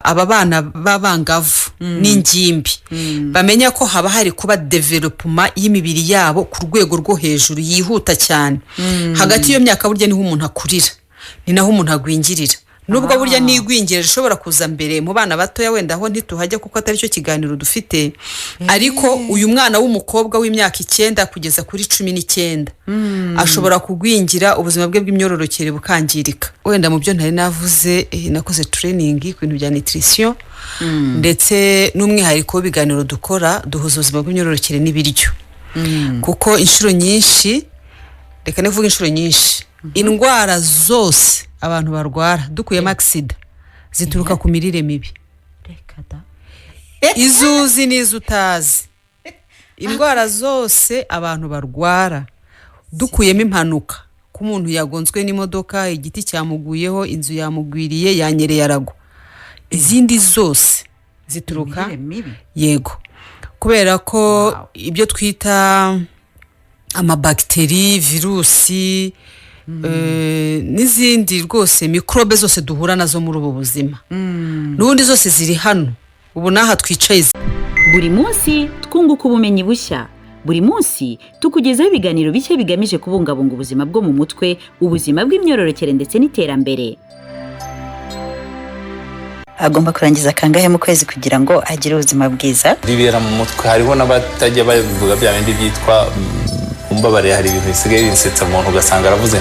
aba bana b'abangavu n'ingimbi bamenya ko haba hari kuba development y'imibiri yabo ku rwego rwo hejuru yihuta cyane hagati iyo myaka burya niho umuntu akurira ni naho umuntu agwingirira nubwo burya n'igwingire rishobora kuza mbere mu bana bato ya wenda aho ntituhajya kuko atari cyo kiganiro dufite ariko uyu mwana w'umukobwa w'imyaka 9 kugeza kuri 19 ashobora kugwingira ubuzima bwe bw'imyororokere bukangirika wenda mu byo ntari navuze nakoze training ku bintu bya nutrition ndetse n'umwihariko w'ibiganiro dukora duhuza ubuzima bw'imyororokere n'ibiryo kuko inshuro nyinshi reka nevuga inshuro nyinshi indwara zose abantu barwara dukuyemo accident zituruka ku mirire mibi izuzi n'izutazi indwara zose abantu barwara dukuyemo impanuka ku muntu yagonzwe n'imodoka igiti cyamuguyeho inzu yamugwiriye yanyereye aragwa izindi zose zituruka yego kubera ko ibyo twita amabakteri virusi n'izindi rwose mikrobe zose duhura nazo muri ubu buzima n'ubundi zose ziri hano ubu naha twicaye buri munsi twunguka ubumenyi bushya buri munsi tukugezaho ibiganiro bike bigamije kubungabunga ubuzima bwo mu mutwe ubuzima bw'imyororokere ndetse n'iterambere agomba kurangiza kangahe mu kwezi kugira ngo agire ubuzima bwiza bibera mu mutwe hariho n'abatajya bavuga bya bindi byitwa umbabare hari ibintu bisigaye binsetsa umuntu ugasanga aravuze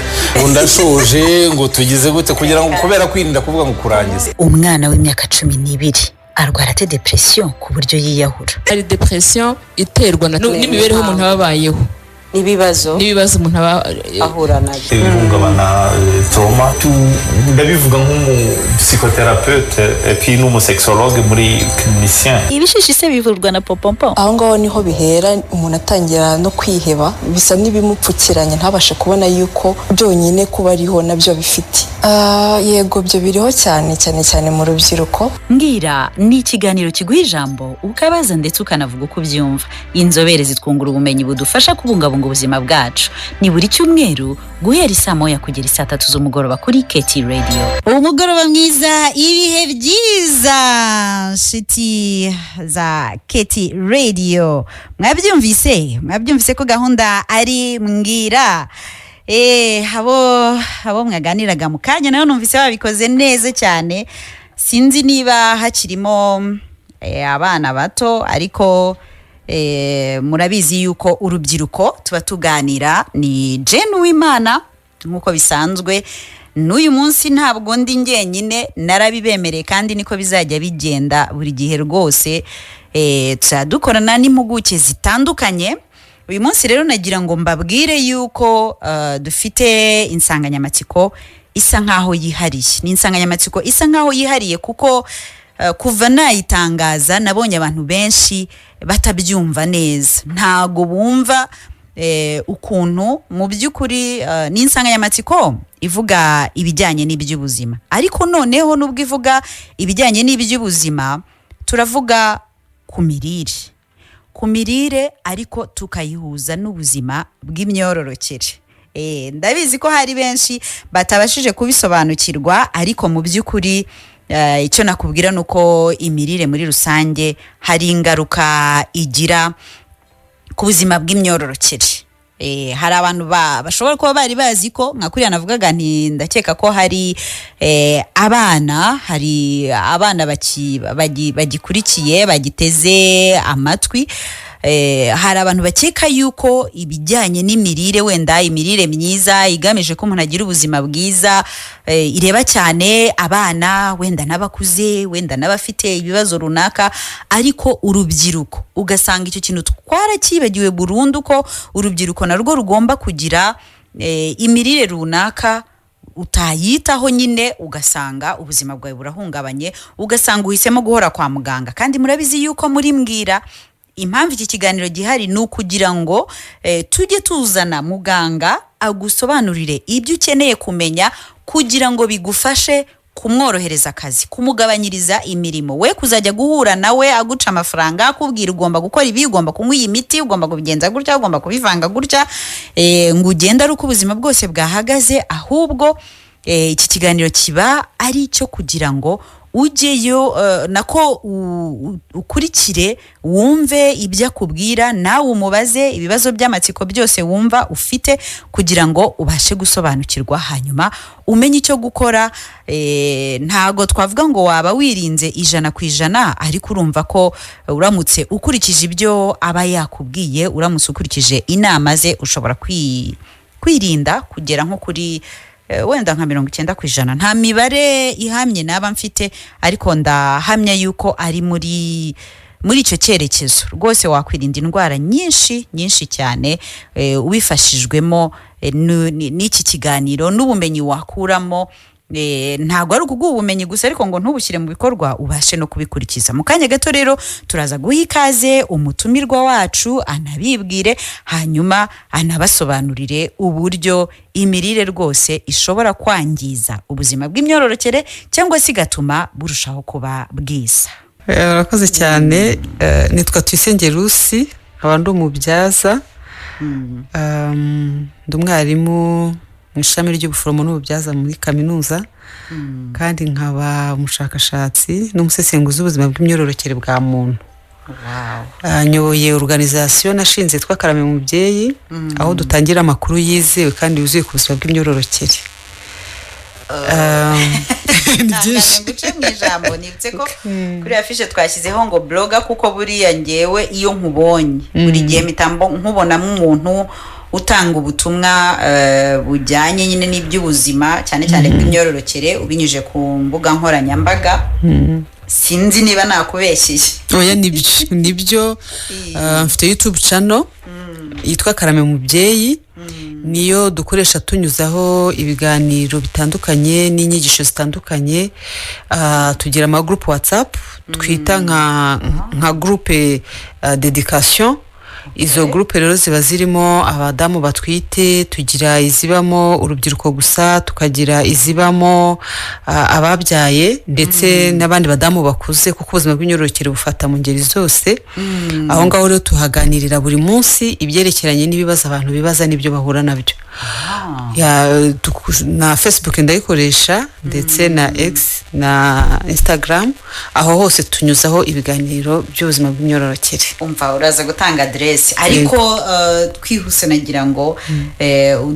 ndashoje ngo tugize gute kugira ngo kubera kwirinda kuvuga ngo kurangiza umwana w'imyaka 12 arwara te depression ku buryo yiyahura ari depression iterwa n'imibereho umuntu ababayeho ibibazo umuntu ahura nabyo ihungabana trauma ndabivuga nk'umu-psychothérapeute et puis n'umu-sexologue muri clinicien ibishishi se bivurwa na popompo aho ngaho niho bihera umuntu atangira no kwiheba bisa n'ibimupfukiranye ntabashe kubona yuko byonyine kuba ariho nabyo bifite yego byo biriho cyane mu rubyiruko mbwira ni ikiganiro kiguha ijambo ukabaza ndetse ukanavuga uko ubyumva inzobere zitwungura ubumenyi budufasha kubungabunga ubuzima bwacu ni buri cyumweru guhera saa 1 kugera saa 3 z'umugoroba kuri Keti Radio umugoroba mwiza ibihe byiza shiti za Keti Radio mwabyumvise ko gahunda ari mbwira abo mwaganiraga mu kanya nayo numvise babikoze neza cyane sinzi niba hakirimo abana bato ariko murabizi yuko urubyiruko tuba tuganira ni Jane Uwimana nkuko bisanzwe n'uyu munsi ntabwo ndi ngenyine narabibemereye kandi niko bizajya bigenda buri gihe rwose dukorana n'impuguke zitandukanye uyu munsi rero nagira ngo mbabwire yuko dufite insanganyamatsiko isa nkaho yihariye ni insanganyamatsiko isa nkaho yihariye kuko kuva nayitangaza nabonye abantu benshi batabyumva neza ntago bumva ukuntu mu by'ukuri ni insanganyamatsiko ivuga ibijyanye n'iby'ubuzima ariko noneho nubwo ivuga ibijyanye n'iby'ubuzima turavuga ku mirire ariko tukayihuza n'ubuzima bw'imyororokere ndabizi ko hari benshi batabashije kubisobanukirwa ariko mu by'ukuri icyo nakubwira nuko imirire muri rusange hari ingaruka igira ku buzima bw'imyororokere hari abantu bashobora kuba bari bazi ko nka kuriya navugaga nti ndakeka ko hari abana bagikurikiye bagiteze amatwi hari abantu bakeka yuko ibijyanye n'imirire wenda imirire myiza igamije ko umuntu agira ubuzima bwiza ireba cyane abana wenda n'abakuze wenda n'abafite ibibazo runaka ariko urubyiruko ugasanga icyo kintu twarakibagiwe burundu ko urubyiruko narwo rugomba kugira imirire runaka utayitaho nyine ugasanga ubuzima bwawe burahungabanye ugasanga uhisemo guhora kwa muganga kandi murabizi yuko muri mbwira impamvu iki kiganiro gihari ni ukugira ngo tujye tuzana muganga agusobanurire ibyo ukeneye kumenya kugira ngo bigufashe kumworohereza akazi kumugabanyiriza imirimo we kuzajya guhura nawe aguca amafaranga akubwira ugomba gukora ibi ugomba kunywa iyi miti ugomba kubigenza gutya ugomba kubivanga gutya ngo ugende ari uko ubuzima bwose bwahagaze ahubwo iki kiganiro kiba ari cyo kugira ngo ujyeyo nako ukurikire wumve ibyo akubwira nawe umubaze ibibazo by'amatsiko byose wumva ufite kugira ngo ubashe gusobanukirwa hanyuma umenye icyo gukora. Ntago twavuga ngo waba wirinze 100%, ariko urumva ko uramutse ukurikije ibyo aba yakubwiye, uramutse ukurikije inama ze, ushobora kwirinda kugera nko kuri wenda nka 90%. nta mibare ihamye naba mfite, ariko ndahamya yuko ari muri icyo cyerekezo rwose wakwirinda indwara nyinshi cyane ubifashijwemo n'iki kiganiro n'ubumenyi wakuramo. Ntago ari ukuguha ubumenyi gusa, ariko ngo ntubushyire mu bikorwa, ubashe no kubikurikiza. Mu kanya gato rero turaza guha ikaze umutumirwa wacu anabibwire, hanyuma anabasobanurire uburyo imirire rwose ishobora kwangiza ubuzima bw'imyororokere cyangwa se igatuma burushaho kuba bwiza. Urakoze cyane. Nitwa Tuyisenge Lucy, nkaba ndi umubyaza, ndi umwarimu mu ishami ry'ubuforomo n'ububyaza muri kaminuza, kandi nkaba umushakashatsi n'umusesenguzi w'ubuzima bw'imyororokere bwa muntu. Nyoboye organisation nashinze yitwa Karame Mubyeyi, aho dutangira amakuru yizewe kandi yuzuye ku buzima bw'imyororokere. Nguce mu ijambo nibutse ko kuri afishe twashyizeho ngo bloga, kuko buriya ngewe iyo nkubonye buri gihe mitambo nkubonamo umuntu utanga ubutumwa bujyanye nyine n'iby'ubuzima cyane cyane bw'imyororokere ubinyuje ku mbuga nkoranyambaga. Sinzi niba nakubeshyeye. Oya, nibyo. Mfite YouTube channel yitwa Karame Mubyeyi, niyo dukoresha tunyuzaho ibiganiro bitandukanye n'inyigisho zitandukanye. Tugira ama group WhatsApp twita nka groupe dedication. Izo groupe rero ziba zirimo abadamu batwite, tugira izibamo urubyiruko gusa, tukagira izibamo ababyaye ndetse n'abandi badamu bakuze, kuko ubuzima bw'imyororokere bufata mu ngeri zose. Aho ngaho rero tuhaganirira buri munsi ibyerekeranye n'ibibazo abantu bibaza n'ibyo bahura nabyo. Na Facebook ndayikoresha ndetse na X na Instagram, aho hose tunyuzaho ibiganiro by'ubuzima bw'imyororokere. Umva uraza gutanga adresse, ariko twihuse nagira ngo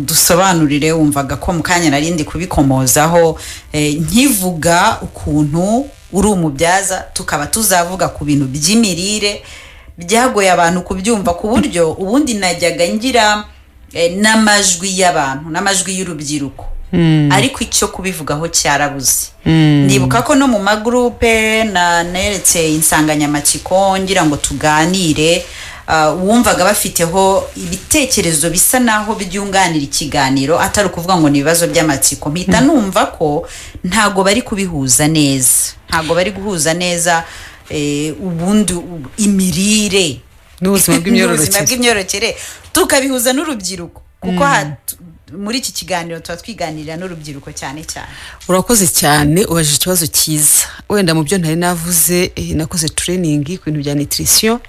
dusobanurire. Wumvaga ko mukanya narindi kubikomozaho nkivuga ukuntu uri umubyaza, tukaba tuzavuga ku bintu by'imirire byagoye abantu kubyumva, ku buryo ubundi najyaga ngira n'amajwi y'abantu n'amajwi y'urubyiruko, ariko icyo kubivugaho cyarabuze. Ndibuka ko no mu magroupe neretse insanganyamatsiko ngira ngo tuganire, wumvaga bafiteho ibitekerezo bisa naho byunganira ikiganiro, atari ukuvuga ngo ni ibibazo by'amatsiko. Mpita numva ko ntago bari kubihuza neza, ubundi imirire n'ubuzima bw'imyororokere tukabihuza n'urubyiruko, kuko muri iki kiganiro tuba twiganirira n'urubyiruko cyane. Urakoze cyane, ubajije ikibazo cyiza. Wenda mu byo ntari navuze, nakoze training ku bintu bya nutrition,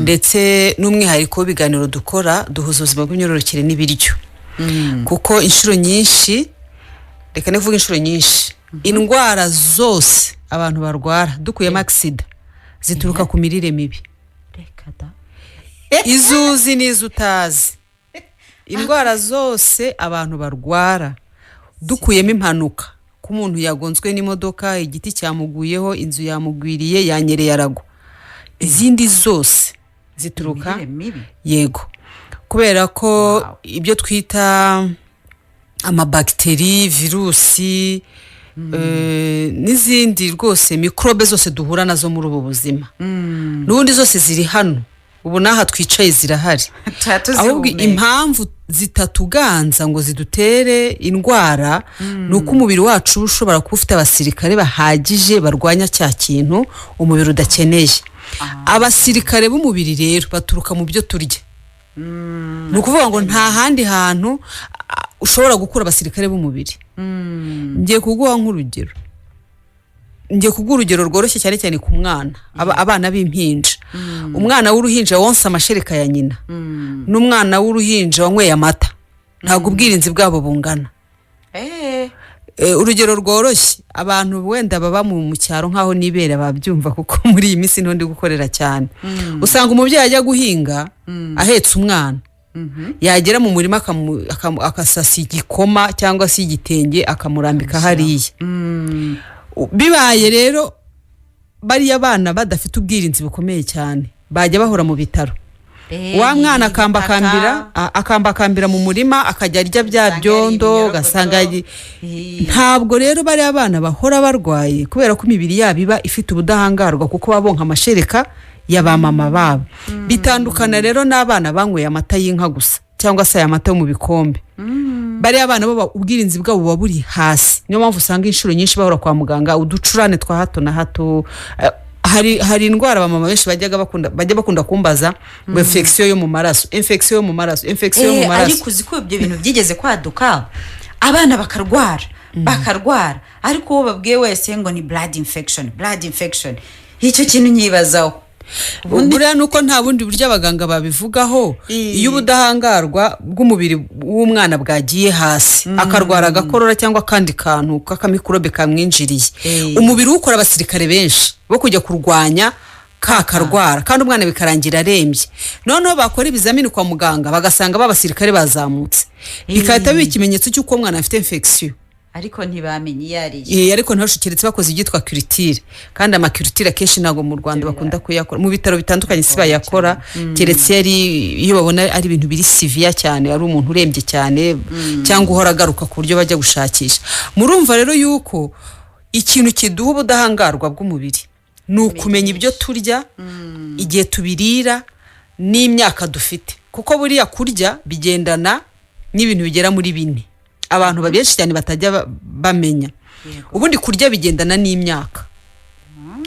ndetse n'umwihariko w'ibiganiro dukora duhuza ubuzima bw'imyororokere n'ibiryo, kuko inshuro nyinshi, reka nivuga inshuro nyinshi, indwara zose abantu barwara dukuyemo accident zituruka ku mirire mibi. Izuzi n'izo utazi, indwara zose abantu barwara dukuyemo impanuka, ko umuntu yagonzwe n'imodoka, igiti cyamuguyeho, inzu yamugwiriye, yanyereye aragwa, izindi zose zituruka yego, kubera ko ibyo twita amabakiteri, virusi, n'izindi rwose mikrobe zose duhura nazo muri ubu buzima, n'ubundi zose ziri hano ubu naha twicaye zirahari. Ahubwo impamvu zitatuganza ngo zidutere indwara nuko umubiri wacu ushobora kuba ufite abasirikare bahagije barwanya cya kintu umubiri udakeneye. Abasirikare b'umubiri rero baturuka mu byo turya. Ni ukuvuga ngo nta handi hantu ushobora gukura abasirikare b'umubiri. Ngiye kuguha nk'urugero. Urugero rworoshye cyane cyane ku mwana, abana b'impinja. Umwana w'uruhinja wonsa amashereka ya nyina n'umwana w'uruhinja wanyweye amata, ntabwo ubwirinzi bwabo bungana. urugero rworoshye abantu wenda baba mu cyaro nkaho nibera babyumva kuko muri iyi minsi ntondi gukorera cyane usanga umubyeyi ajya guhinga ahetse umwana yagera mu murima akasasa igikoma cyangwa se igitenge akamurambika hariya bibaye rero bariya abana badafite ubwirinzi bukomeye cyane bajya bahora mu bitaro wa mwana akambakambira mu murima akajya arya bya byondo ugasanga ntabwo rero bariya abana bahora barwaye kubera ko imibiri yabo iba ifite ubudahangarwa kuko babonka amashereka ya ba mama babo bitandukana rero n'abana banyweye amata y'inka gusa cyangwa se aya mata yo mu bikombe bariya abana bo ubwirinzi bwabo buba buri hasi niyo mpamvu usanga inshuro nyinshi bahora kwa muganga uducurane twa hato na hato hari indwara abamama benshi bajya bakunda kumbaza ngo infection yo mu maraso ariko uzi ko ibyo bintu byigeze kwaduka abana bakarwara ariko uwo babwiye wese ngo ni blood infection icyo kintu nyibazaho buriya nuko nta bundi buryo abaganga babivugaho iyo ubudahangarwa bw'umubiri w'umwana bwagiye hasi akarwara agakorora cyangwa akandi kantu k'akamikorobe kamwinjiriye umubiri ukora abasirikare benshi bo kujya kurwanya kakarwara kandi umwana bikarangira arembye noneho bakora ibizamini kwa muganga bagasanga babasirikare bazamutse bikahita biba ikimenyetso cy'uko umwana afite infection ariko ntibamenye iyo ariyo ariko ntashukiretse bakoze ibyitwa culture kandi amaculture akenshi ntabwo mu Rwanda bakunda kuyakora mu bitaro bitandukanye si bayakora keretse iyo babona ari ibintu biri severe cyane ari umuntu urembye cyane cyangwa uhora agaruka ku buryo bajya gushakisha murumva rero yuko ikintu kiduha ubudahangarwa bw'umubiri ni ukumenya ibyo turya igihe tubirira n'imyaka dufite kuko buriya kurya bigendana n'ibintu bigera muri 4 abantu babenshi cyane batajya bamenya ubundi kurya bigendana n'imyaka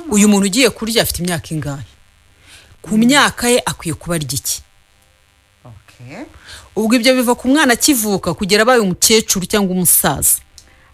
uyu muntu ugiye kurya afite imyaka ingahe ku myaka ye akwiye kuba arya iki ubwo ibyo biva ku mwana akivuka kugera abaye umukecuru cyangwa umusaza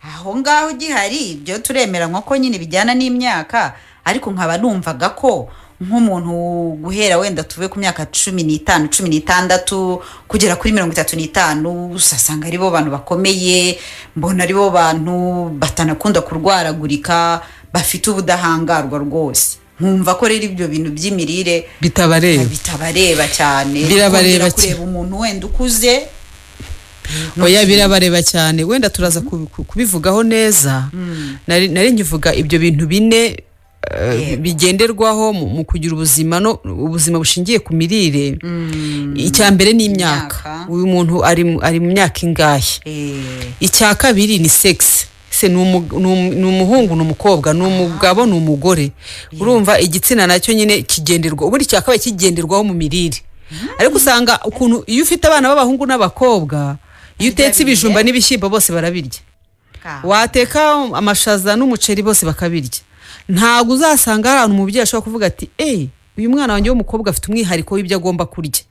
aho ngaho gihari ibyo turemeranywa ko nyine bijyana n'imyaka ariko nkaba numvaga ko nk'umuntu guhera wenda tuve ku myaka 15 16 kugera kuri 35 usasanga ari bo bantu bakomeye mbona ari bo bantu batanakunda kurwaragurika bafite ubudahangarwa rwose nkumva ko rero ibyo bintu by'imirire bitabareba cyane birabareba kureba umuntu wenda ukuze oya birabareba cyane wenda turaza kubivugaho neza nari ngivuga ibyo bintu 4 bigenderwaho mu kugira ubuzima bushingiye ku mirire icya mbere ni imyaka uyu muntu ari mu myaka ingahe icya kabiri ni sex se ni umuhungu ni umukobwa ni umugabo ni umugore urumva igitsina nacyo nyine kigenderwa ubundi cya kabiri kigenderwaho mu mirire ariko usanga ukuntu iyo ufite abana b'abahungu n'abakobwa iyo utetse ibijumba n'ibishyimbo bose barabirya wateka amashaza n'umuceri bose bakabirya ntabwo uzasanga hari ahantu umubyeyi ashobora kuvuga ati uyu mwana wanjye w'umukobwa afite umwihariko w'ibyo agomba kurya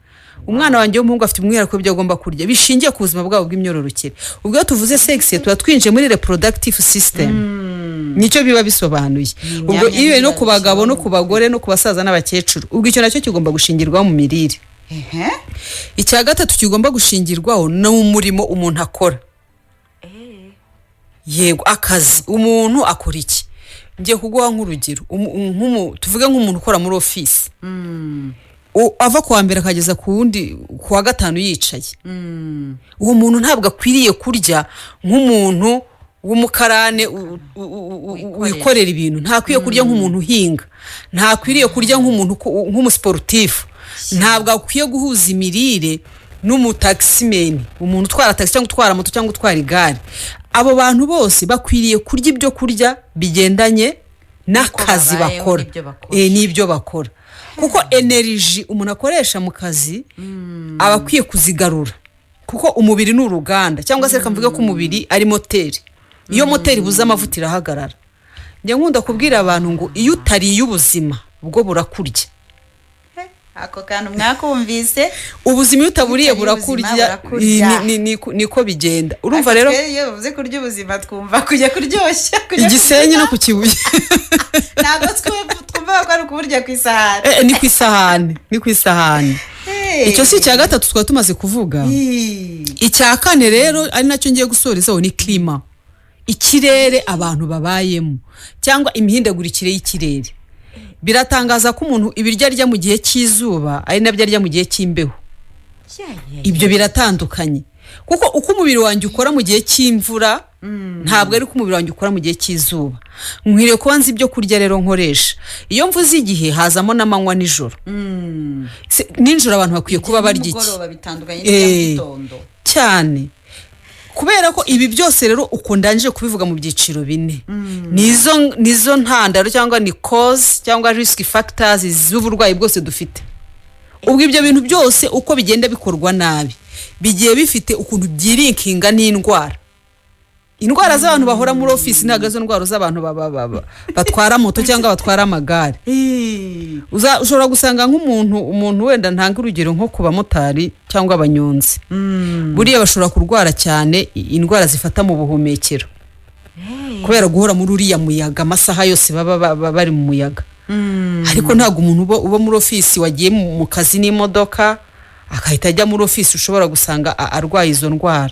umwana wanjye w'umuhungu afite umwihariko w'ibyo agomba kurya bishingiye ku buzima bwabo bw'imyororokere ubwo iyo tuvuze sex tuba twinjiye muri reproductive system nicyo biba bisobanuye ubwo iyo no ku bagabo no ku bagore no ku basaza n'abakecuru ubwo icyo nacyo kigomba gushingirwaho mu mirire icya gatatu kigomba gushingirwaho ni umurimo umuntu akora yego akazi umuntu akora iki ngiye kuguha nk'urugero tuvuge nk'umuntu ukora muri office ava kuwa mbere akageza ku wundi kuwa gatanu yicaye uwo muntu ntabwo akwiriye kurya nk'umuntu w'umukarane wikorera ibintu ntakwiye kurya nk'umuntu uhinga ntakwiriye kurya nk'umusportifu ntabwo akwiye guhuza imirire n'umutaximeni umuntu utwara taxi cyangwa utwara moto cyangwa utwara igare abo bantu bose bakwiriye kurya ibyo kurya bigendanye n'akazi bakora n'ibyo bakora kuko energy umuntu akoresha mu kazi aba akwiye kuzigarura kuko umubiri ni uruganda cyangwa se reka mvuge ko umubiri ari moteri iyo moteri buze amavuta irahagarara njye nkunda kubwira abantu ngo iyo utariye ubuzima bwo burakurya ako kantu mwakumvise ubuzima iyo utaburiye burakurya niko bigenda urumva rero iyo uvuze kurya ubuzima twumva kujya kuryoshya igisenyi no ku kibuye ntabwo twumva ko ari ukuburya ku isahani ni ku isahani icyo si icya gatatu twaba tumaze kuvuga icya kane rero ari nacyo ngiye gusorezaho ni klima ikirere abantu babayemo cyangwa imihindagurikire y'ikirere. Biratangaza ko umuntu ibiryo arya mu gihe cy'izuba ari nabyo arya mu gihe cy'imbeho. Ibyo biratandukanye kuko uko umubiri wanjye ukora mu gihe cy'imvura ntabwo ari ko umubiri wanjye ukora mu gihe cy'izuba. Nkwiriye kuba nzi ibyo kurya rero nkoresha. Iyo mvuze igihe hazamo n'amanywa nijoro. Nijoro abantu bakwiye kuba barya iki cyane, kubera ko ibi byose rero uko ndangije kubivuga mu byiciro bine nizo ntandaro cyangwa ni cause cyangwa risk factors z'uburwayi bwose dufite. Ubwo ibyo bintu byose uko bigenda bikorwa nabi bigiye bifite ukuntu byirinkinga n'indwara. Indwara z'abantu bahora muri office ntago zo ndwara z'abantu batwara moto cyangwa batwara amagare. Ushobora gusanga nk'umuntu wenda ntanga urugero nko kuba motari cyangwa abanyonzi. Buriya bashobora kurwara cyane indwara zifata mu buhumekero. Kubera guhora muri uriya muyaga amasaha yose baba bari mu muyaga. Ariko ntago umuntu uba muri office wagiye mu kazi n'imodoka akahita ajya muri office ushobora gusanga arwaye izo ndwara.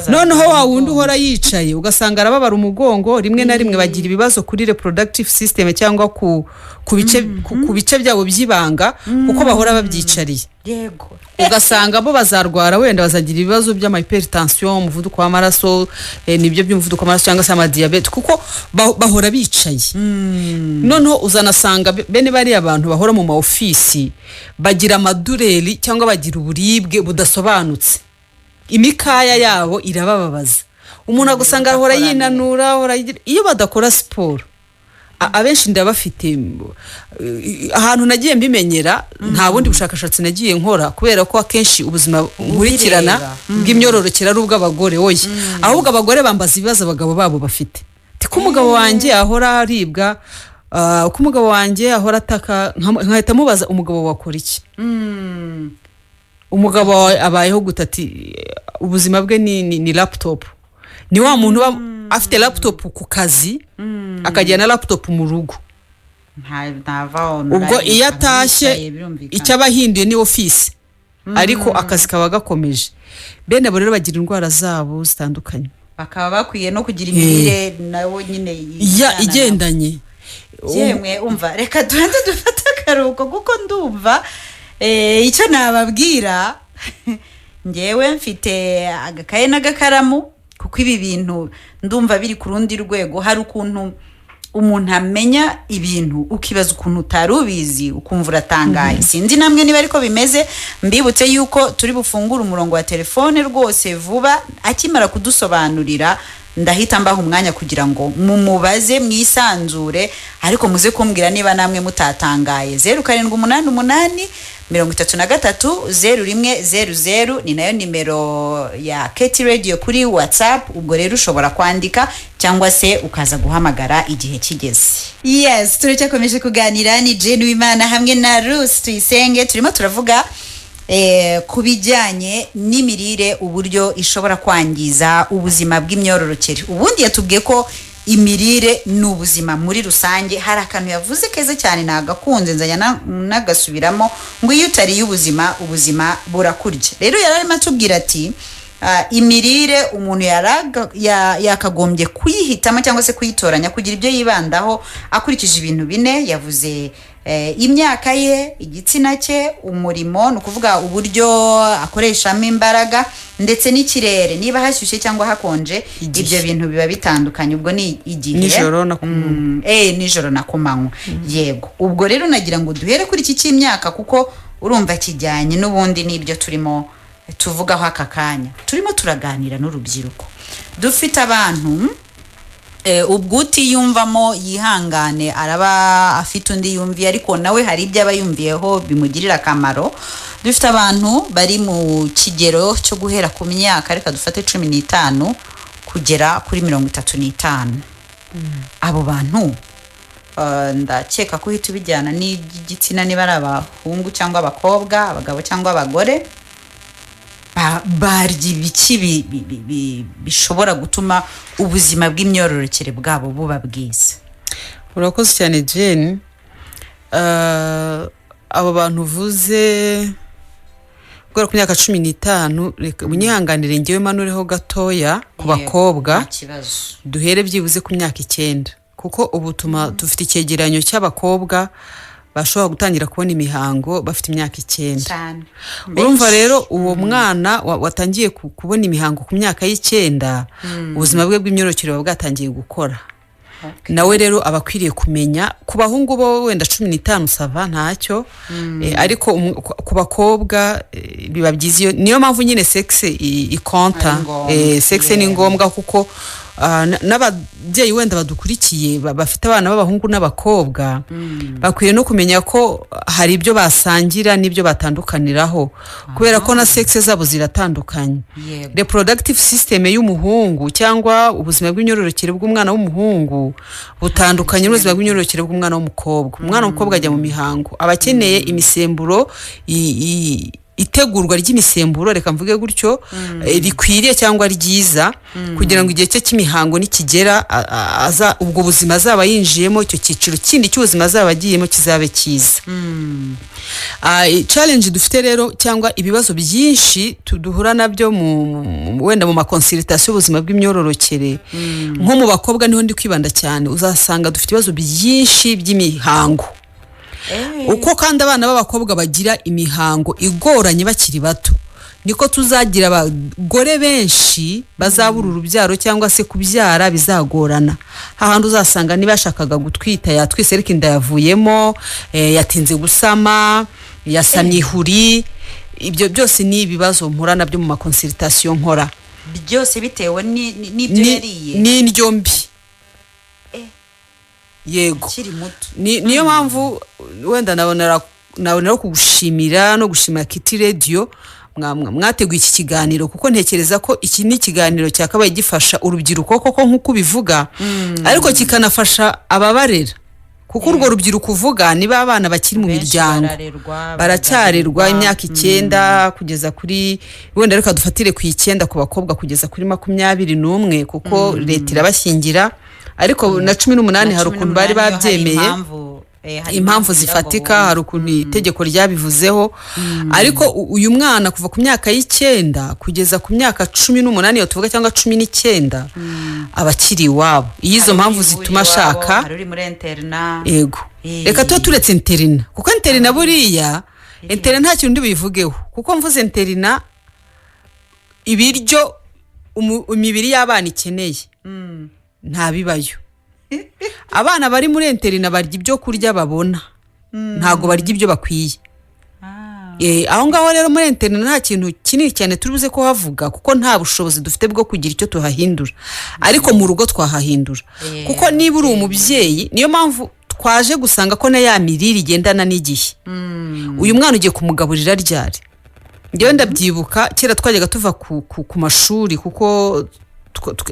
Noneho wa wundi uhora yicaye ugasanga arababara umugongo, rimwe na rimwe bagira ibibazo kuri reproductive system cyangwa ku bice byabo by'ibanga kuko bahora babyicariye. Yego. Ugasanga bo bazarwara wenda bazagira ibibazo by'hypertension, umuvuduko w'amaraso, nibyo by'umuvuduko w'amaraso cyangwa se diabete kuko bahora bicaye. Noneho uzanasanga bene bari abantu bahora mu ma office bagira amadureri cyangwa bagira uburibwe budasobanutse. Imikaya yabo irabababaza. Umuntu agusanga ahora yinanura, iyo badakora siporo. Abenshi ndabafite ahantu nagiye mbimenyera nta bundi bushakashatsi nagiye nkora kubera ko akenshi ubuzima nkurikirana bw'imyororokera ari ubw'abagore oye. Ahubwo abagore bambaza ibibazo abagabo babo bafite. Tiko umugabo wanjye ahora aribwa, ko umugabo wanjye ahora ataka, nkahita mubaza umugabo wakora iki? Umugabo abayeho gutati ubuzima bwe ni laptop. Ni wa muntu afite laptop ku kazi akajyana laptop mu rugo. Ubwo iyo atashye icyo abahinduye ni office ariko akazi kaba gakomeje. Bene abo rero bagira indwara zabo zitandukanye. Bakaba bakwiye no kugira imirire nawo nyine igendanye. Yemwe umva reka duhande dufata akaruhuko kuko ndumva icyo nababwira ngewe mfite agakaye n'agakaramu kuko ibi bintu ndumva biri ku rundi rwego. Hari ukuntu umuntu amenya ibintu ukibaza ukuntu utarubizi ukumva uratangaye. Sinzi namwe niba ariko bimeze. Mbibutse yuko turi bufungura umurongo wa telefone rwose vuba akimara kudusobanurira ndahita mbaha umwanya kugira ngo mumubaze mwisanzure ariko muze kumbwira niba namwe mutatangaye. 0788 33 ni nayo nimero ya Keti Radio kuri WhatsApp. Ubwo rero ushobora kwandika cyangwa se ukaza guhamagara igihe kigeze. Yes, turacyakomeje kuganira ni Jane Wimana hamwe na Ruth Tuyisenge. Turimo turavuga kubijyanye n'imirire uburyo ishobora kwangiza ubuzima bw'imyororokere. Ubundi yatubwiye ko imirire n'ubuzima muri rusange. Hari akantu yavuze keza cyane nagakunze nzanya nagasubiramo ngo iyo utari ubuzima burakurya. Rero yararimo atubwira ati imirire umuntu yakagombye kuyihitamo cyangwa se kuyitoranya kugira ibyo yibandaho akurikije ibintu bine. Yavuze imyaka ye, igitsina cye, umurimo ni ukuvuga uburyo akoreshamo imbaraga ndetse n'ikirere niba hashyushye cyangwa hakonje. Ibyo bintu biba bitandukanye. Ubwo ni igihe nijoro na kumanywa. Nijoro na kumanywa. Yego. Ubwo rero nagira ngo duhere kuri iki cy'imyaka kuko urumva kijyanye n'ubundi n'ibyo turimo tuvugaho aka kanya. Turimo turaganira n'urubyiruko. Dufite abantu ubwo utiyumvamo yihangane araba afite undi yumviye ariko nawe hari ibyo aba yumviyeho bimugirira akamaro. Dufite abantu bari mu kigero cyo guhera ku myaka reka dufate 15 kugera kuri 35. Abo bantu ndakeka ko uhita ubijyana n'igitsina niba ari abahungu cyangwa abakobwa, abagabo cyangwa abagore. Barya ibiki bishobora gutuma ubuzima bw'imyororokere bwabo buba bwiza. Urakoze cyane Jane. Abo bantu uvuze guhera ku myaka 15 reka munyihanganire ngewe manureho gatoya ku bakobwa duhere byibuze ku myaka 9 kuko ubu dufite icyegeranyo cy'abakobwa bashobora gutangira kubona imihango bafite imyaka 9. Urumva rero uwo mwana watangiye kubona imihango ku myaka y'9 ubuzima bwe bw'imyororokere bwatangiye gukora. Nawe rero abakwiriye kumenya ku bahungu bo wenda 15 sava ntacyo ariko ku bakobwa biba byiziyo niyo mpamvu nyine sexe ikonta sexe ni ngombwa kuko n'ababyeyi wenda badukurikiye bafite abana b'abahungu n'abakobwa bakwiye no kumenya ko hari ibyo basangira n'ibyo batandukaniraho kubera ko na sexe zabo ziratandukanye. Reproductive system y'umuhungu cyangwa ubuzima bw'imyororokere bw'umwana w'umuhungu butandukanye n'ubuzima bw'imyororokere bw'umwana w'umukobwa. Umwana w'umukobwa ajya mu mihango abakeneye imisemburo itegurwa ry'imisemburo reka mvuge gutyo rikwiriye cyangwa ryiza kugira ngo igihe cye cy'imihango nikigera aza ubwo buzima azaba yinjiyemo icyo cyiciro kindi cy'ubuzima azaba agiyemo kizabe cyiza. Challenge dufite rero cyangwa ibibazo byinshi duhura nabyo wenda mu makonsultation y'ubuzima bw'imyororokere nko mu bakobwa niho ndi kwibanda cyane uzasanga dufite ibibazo byinshi by'imihango. Uko kandi abana b'abakobwa bagira imihango igoranye bakiri bato niko tuzagira abagore benshi bazabura urubyaro cyangwa se kubyara bizagorana. Hahandi uzasanga nibashakaga gutwita yatwise ariko inda yavuyemo yatinze gusama yasamye ihuri. Ibyo byose ni ibibazo mpura nabyo mu makonsultation nkora byose bitewe n'ibyo yariye n'indyo mbi. Yego niyo mpamvu wenda nabonera kugushimira no gushimira Kiti Radio mwateguye iki kiganiro kuko ntekereza ko iki ni ikiganiro cyakabaye gifasha urubyiruko koko nk'uko bivuga ariko kikanafasha ababarera kuko urwo rubyiruko uvuga niba abana bakiri mu miryango baracyarerwa imyaka 9 kugeza kuri wenda reka dufatire ku 9 ku bakobwa kugeza kuri 21 kuko leta irabashyingira ariko na 18 hari ukuntu bari babyemeye impamvu zifatika hari ukuntu itegeko ryabivuzeho ariko uyu mwana kuva ku myaka y'9 kugeza ku myaka 18 yo tuvuga cyangwa 19 abakiri wabo izo mpamvu zituma ashaka hari muri interna yego reka turetse interna kuko interna buriya interna nta kintu ndibivugeho kuko mvuze interna ibiryo imibiri y'abana ikeneye nta bibayo. Abana bari muri interina barya ibyo kurya babona ntago barya ibyo bakwiye. Aho ngaho rero muri interina nta kintu kinini cyane turubuze ko havuga kuko nta bushobozi dufite bwo kugira icyo tuhahindura ariko mu rugo twahahindura kuko niba uri umubyeyi niyo mpamvu twaje gusanga ko na ya mirire igendana n'igihe. Uyu mwana ugiye kumugaburira ryari ngewe ndabyibuka kera twajyaga tuva ku mashuri kuko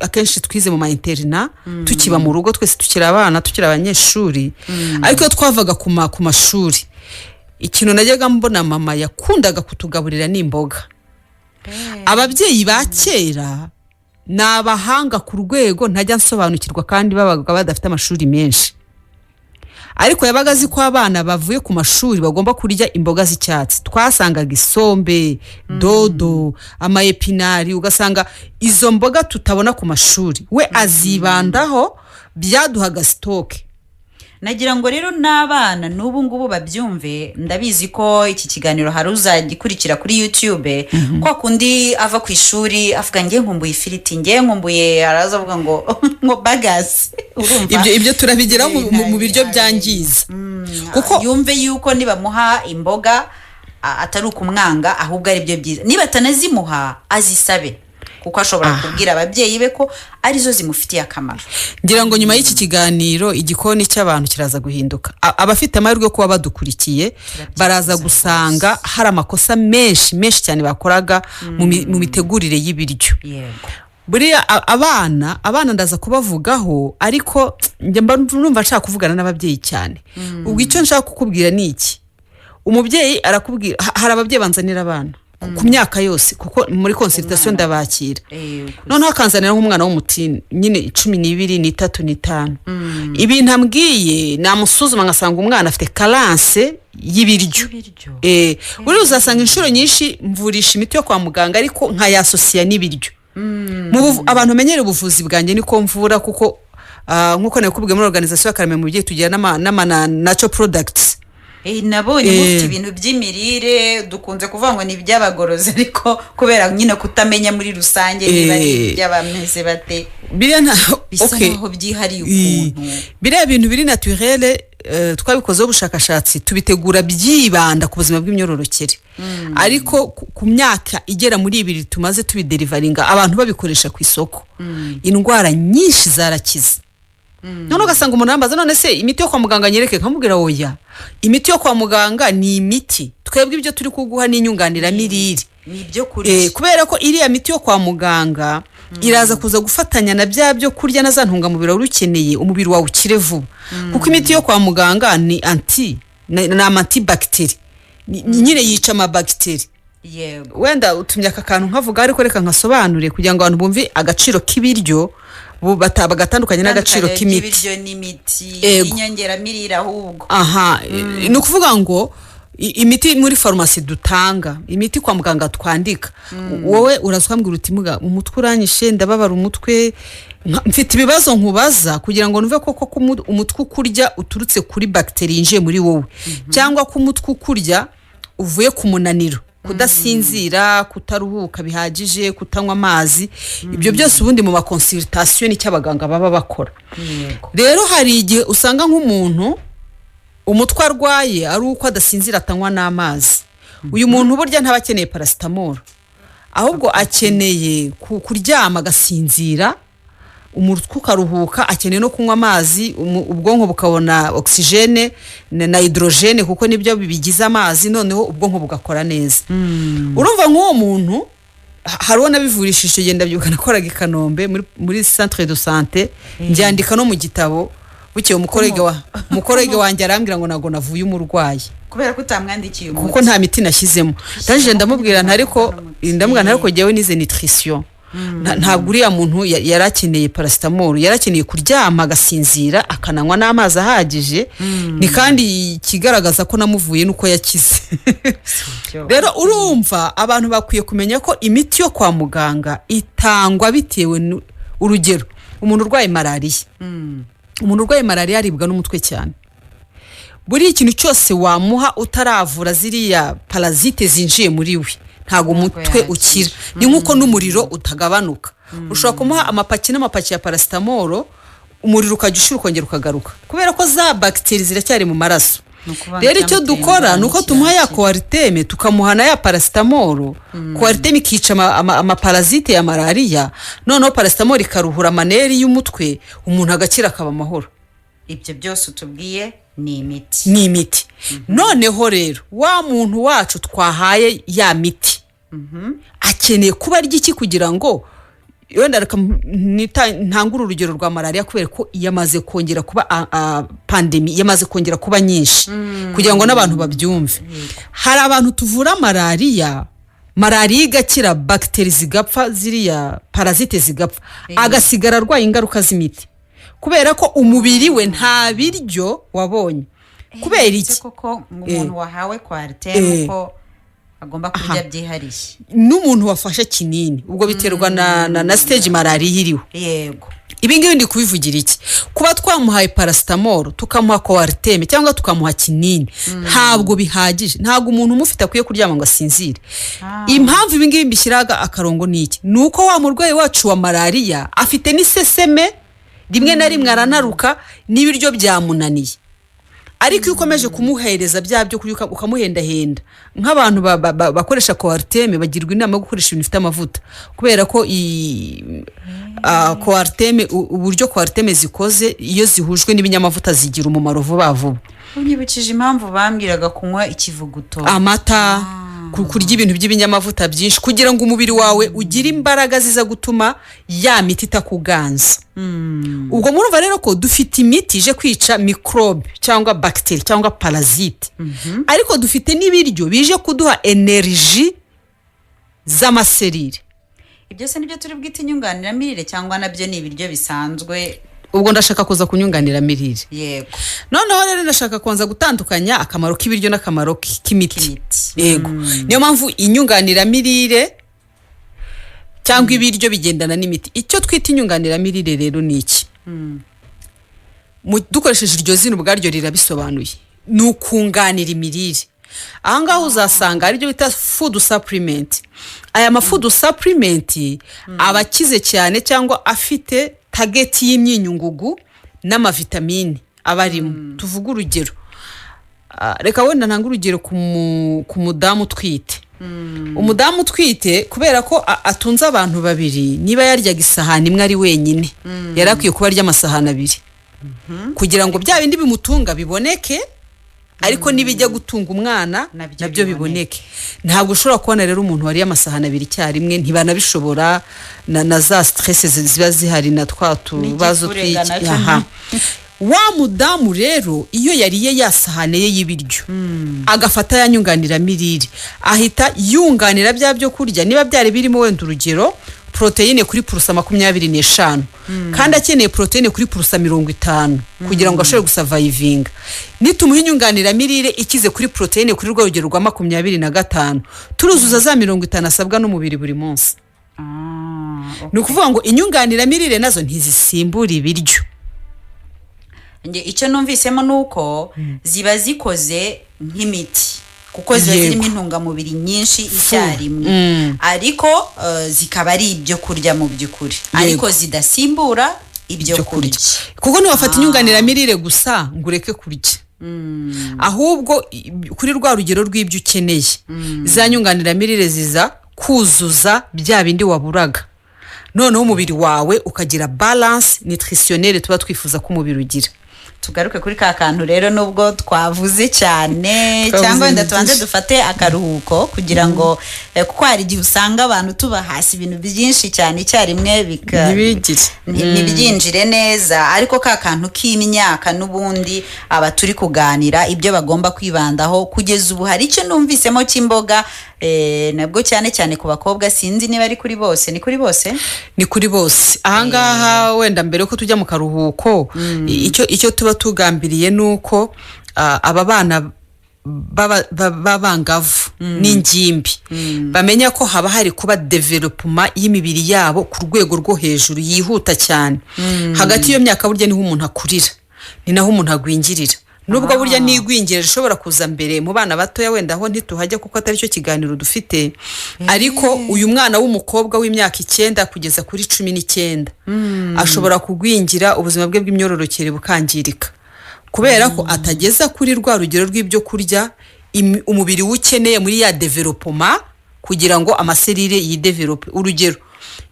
akenshi twize mu interna tukiba mu rugo twese tukira abana tukira abanyeshuri ariko twavaga ku mashuri ikintu najyaga mbona mama yakundaga kutugaburira n'imboga. Ababyeyi ba kera nabahanga ku rwego ntajya nsobanukirwa kandi babaga badafite amashuri menshi ariko yabaga azi ko abana bavuye ku mashuri bagomba kurya imboga z'icyatsi. Twasangaga isombe dodo amaepinari ugasanga izo mboga tutabona ku mashuri we azibandaho byaduhaga stock. Nagira ngo rero n'abana n'ubu ngubu babyumve ndabizi ko iki kiganiro hari uzagikurikira kuri YouTube kwa kundi ava ku ishuri avuga ngiye nkumbuye ifiriti ngiye nkumbuye araza avuga ngo bagas urumva ibyo turabigira mu biryo byangiza kuko yumve yuko nibamuha imboga atari ukumwanga ahubwo ari byo byiza niba atanazimuha azisabe kuko ashobora kubwira ababyeyi be ko arizo zimufitiye akamaro. Ngira ngo nyuma y'iki kiganiro igikoni cy'abantu kiraza guhinduka. Abafite amahirwe yo kuba badukurikiye baraza gusanga hari amakosa menshi cyane bakoraga mu mitegurire y'ibiryo. Buriya abana ndaza kubavugaho ariko njye numva nshaka kuvugana n'ababyeyi cyane. Ubwo icyo nshaka kukubwira ni iki umubyeyi arakubwira hari ababyeyi banzanira abana ku myaka yose kuko muri consultation ndabakira noneho akanzanira nk'umwana w'umutini nyine 12 n'itatu n'itanu ibintu ambwiye namusuzuma ngasanga umwana afite carence y'ibiryo uri uzasanga inshuro nyinshi mvurisha imiti yo kwa muganga ariko nkayasosiya n'ibiryo abantu menyere ubuvuzi bwanjye niko mvura kuko nkuko nakubwiye muri organisation y'akarame mu bigiye tugira n'ama natural products nabonye mufite ibintu by'imirire dukunze kuvuga ngo ni iby'abagorozi ariko kubera nyine kutamenya muri rusange niba ari iby'abameze bate bisa naho byihariye ukuntu biriya bintu biri naturelle twabikozeho ubushakashatsi tubitegura byibanda ku buzima bw'imyororokere ariko ku myaka igera muri 2 tumaze tubiderivaringa abantu babikoresha ku isoko indwara nyinshi zarakize none ugasanga umuntu yambaza none se imiti yo kwa muganga nyereke nkamubwira oya imiti yo kwa muganga ni imiti twebwe ibyo turi kuguha n'inyunganira mirire nibyo kuri kubera ko iriya miti yo kwa muganga iraza kuza gufatanya na byo kurya na za ntungamubiri urukeneye umubiri wawe ukire vuba kuko imiti yo kwa muganga ni antibacteri nyine yica amabacteri wenda utumye aka kantu nkavuga ariko reka nkasobanure kugira ngo abantu bumve agaciro k'ibiryo bagatandukanye n'agaciro k'imiti ibiryo n'imiti inyongera mirire ahubwo ni ukuvuga ngo imiti muri farumasi dutanga imiti kwa muganga twandika wowe urazwambwira uti muga umutwe uranyishe ndababara umutwe mfite ibibazo nkubaza kugira ngo numve koko umutwe ukurya uturutse kuri bacteria yinjiye muri wowe cyangwa ko umutwe ukurya uvuye ku munaniro kudasinzira kutaruhuka bihagije kutanywa amazi ibyo byose ubundi mu makonsultation ni cy'abaganga baba bakora rero hari igihe usanga nk'umuntu umutwe arwaye ari uko adasinzira atanywa n'amazi uyu muntu burya ntabakeneye paracetamol ahubwo akeneye kuryama agasinzira umutwe ukaruhuka akeneye no kunywa amazi ubwonko bukabona oxygene na hydrogene kuko nibyo bigize amazi noneho ubwonko bugakora neza urumva nk'uwo muntu hariho nabivurishije genda byuka nakoraga i Kanombe muri centre de santé njyandika no mu gitabo buke umukorege wanjye arambwira ngo nago navuye umurwayi kubera ko utamwandikiye umuti kuko nta miti nashyizemo ndaje ndamubwira ntariko jewe nize nutrition ntabwo uriya muntu yarakeneye paracetamol yarakeneye kuryama agasinzira akananywa n'amazi ahagije ni kandi kigaragaza ko namuvuye nuko yakize rero urumva abantu bakwiye kumenya ko imiti yo kwa muganga itangwa bitewe urugero umuntu urwaye malaria aribwa n'umutwe cyane buri ikintu cyose wamuha utaravura ziriya parasite zinjiye muri we ntago umutwe ukira ni nkuko n'umuriro utagabanuka ushobora kumuha amapaki ya paracetamol umuriro ukajya ukongera ukagaruka kubera ko za bacteria ziracyari mu maraso rero icyo dukora nuko tumuha ya coartem tukamuha na ya paracetamol coartem ikica amaparasite ya malaria noneho paracetamol ikaruhura amaneri y'umutwe umuntu agakira akaba amahoro ibyo byose utubwiye ni imiti noneho rero wa muntu wacu twahaye ya miti akeneye kuba arya iki kugira ngo wenda ntangura urugero rwa malaria kubera ko yamaze kongera kuba pandemi yamaze kongera kuba nyinshi kugira ngo n'abantu babyumve hari abantu tuvura malaria igakira bacteria zigapfa ziriya parasite zigapfa agasigara arwaye ingaruka z'imiti kubera ko umubiri we nta biryo wabonye kubera iki koko umuntu wahawe coartem ko agomba kurya byihariye n'umuntu wafashe kinini ubwo biterwa na stage malaria iriho yego ibi ngibi ndi kubivugira iki kuba twamuhaye paracetamol tukamuha coartem cyangwa tukamuha kinini ntabwo bihagije ntabwo umuntu umufite akwiye kuryama ngo asinzire impamvu ibi ngibi mbishyiraga akarongo niki nuko wa murwayi wacu wa malaria afite n'iseseme rimwe na rimwe aranaruka n'ibiryo byamunaniye ariko iyo ukomeje kumuhereza byo kurya ukamuhendahenda nk'abantu bakoresha coartem bagirwa inama yo gukoresha ibintu bifite amavuta kubera ko coartem uburyo coartem zikoze iyo zihujwe n'ibinyamavuta zigira umumaro vuba vuba unyibukije impamvu bambwiraga kunywa ikivuguto amata kurya ibintu by'ibinyamavuta byinshi kugira ngo umubiri wawe ugire imbaraga ziza gutuma ya miti itakuganza ubwo murumva rero ko dufite imiti ije kwica microbe cyangwa bacteria cyangwa parasite ariko dufite n'ibiryo bije kuduha energy z'amaserire. ibyo se nibyo turi bwite inyunganiramirire cyangwa nabyo ni ibiryo bisanzwe? Ubwo ndashaka kuza kunyunganiramirire. Yego. Noneho rero ndashaka kubanza gutandukanya akamaro k'ibiryo n'akamaro k'imiti. Yego. Niyo mpamvu inyunganiramirire cyangwa ibiryo bigendana n'imiti. Icyo twita inyunganiramirire rero ni iki? Dukoresheje iryo zina ubwaryo rirabisobanuye. Ni ukunganira imirire. Ahangaha uzasanga aribyo bita food supplement. Aya ma food supplement abakize cyane cyangwa afite target y'imyinyungugu n'amavitamine abarimo. Tuvuga urugero. Reka wenda ntanga urugero ku mudamu twite. Umudamu twite kubera ko atunze abantu babiri, niba yaryaga isahani imwe ari wenyine yarakwiye kuba arya amasahani abiri kugira ngo bya bindi bimutunga biboneke, ariko nibijya gutunga umwana nabyo biboneke. Ntabwo ushobora kubona rero umuntu wariye amasahani abiri icyarimwe, ntibanabishobora na za stress ziba zihari na twatubazo tw'iki. Wa mudamu rero iyo yariye yasahane ye y'ibiryo agafata yanyunganiramirire, ahita yunganira bya byo kurya. Niba byari birimo wenda urugero proteine kuri purusa 25 kandi akeneye proteine kuri purusa 50 kugira ngo ashobore gusavayivinga, nitumuha inyunganiramirire ikize kuri proteine kuri rwo rugero rwa 25 turuzuza za 50 asabwa n'umubiri buri munsi. Ni ukuvuga ngo inyunganiramirire nazo ntizisimbura ibiryo. Icyo numvisemo nuko ziba zikoze nk'imiti kuko ziba zirimo intungamubiri nyinshi icyarimwe, ariko zikaba ari ibyo kurya mu by'ukuri, ariko zidasimbura ibyo kurya. Kuko ntiwafata inyunganiramirire gusa ngo ureke kurya, ahubwo kuri rwa rugero rw'ibyo ukeneye za nyunganiramirire ziza kuzuza bya bindi waburaga, noneho umubiri wawe ukagira balance nutritionnelle tuba twifuza ko umubiri ugira. Tugaruke kuri ka kantu rero nubwo twavuze cyane, cyangwa wenda tubanze dufate akaruhuko kugira ngo kuko hari igihe usanga abantu tuba hasi ibintu byinshi cyane icyarimwe ntibyinjire neza, ariko ka kantu k'imyaka n'ubundi aba turi kuganira ibyo bagomba kwibandaho. Kugeza ubu hari icyo numvisemo cy'imboga, nabwo cyane cyane ku bakobwa, sinzi niba ari kuri bose. Ni kuri bose? Ni kuri bose. Ahangaha wenda mbere ko tujya mu karuhuko, icyo tuba tugambiriye nuko aba bana b'abangavu n'ingimbi bamenya ko haba hari kuba development y'imibiri yabo ku rwego rwo hejuru yihuta cyane. Hagati y'iyo myaka burya niho umuntu akurira, ni naho umuntu agwingirira. Nubwo burya n'igwingire rishobora kuza mbere mu bana batoya, wenda aho ntituhajya kuko atari cyo kiganiro dufite, ariko uyu mwana w'umukobwa w'imyaka 9 kugeza kuri 19 ashobora kugwingira, ubuzima bwe bw'imyororokere bukangirika kubera ko atageza kuri rwa rugero rw'ibyo kurya umubiri ukeneye muri ya development kugira ngo amaserire yidevelope. Urugero,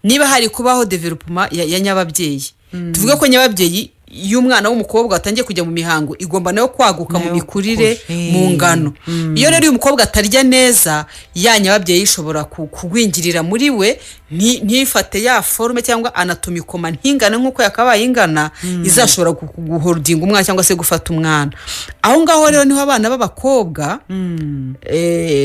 niba hari kubaho development ya nyababyeyi, tuvuga ko nyababyeyi y'umwana w'umukobwa atangiye kujya mu mihango igomba nayo kwaguka mu mikurire mu ngano. Iyo rero uyu mukobwa atarya neza, ya nyababyeyi ishobora kugwingirira muri we, ntifate ya forme cyangwa anatomikoma ntingana nk'uko yakabaye ingana, izashobora guholdinga umwana cyangwa se gufata umwana. Aho ngaho rero niho abana b'abakobwa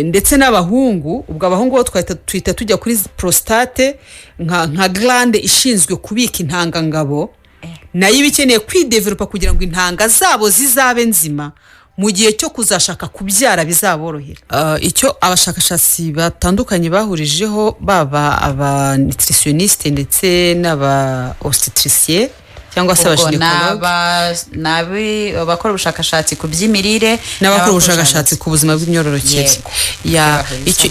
ndetse n'abahungu, ubwo abahungu bo twita tujya kuri prostate nka glande ishinzwe kubika intangangabo, nayo ibikeneye kwidevelopa kugira ngo intanga zabo zizabe nzima mu gihe cyo kuzashaka kubyara bizaborohera. Icyo abashakashatsi batandukanye bahurijeho, baba aba nutritionniste ndetse n'aba obstetricien cyangwa se abashinekologe, abakora ubushakashatsi ku by'imirire n'abakora ubushakashatsi ku buzima bw'imyororokere.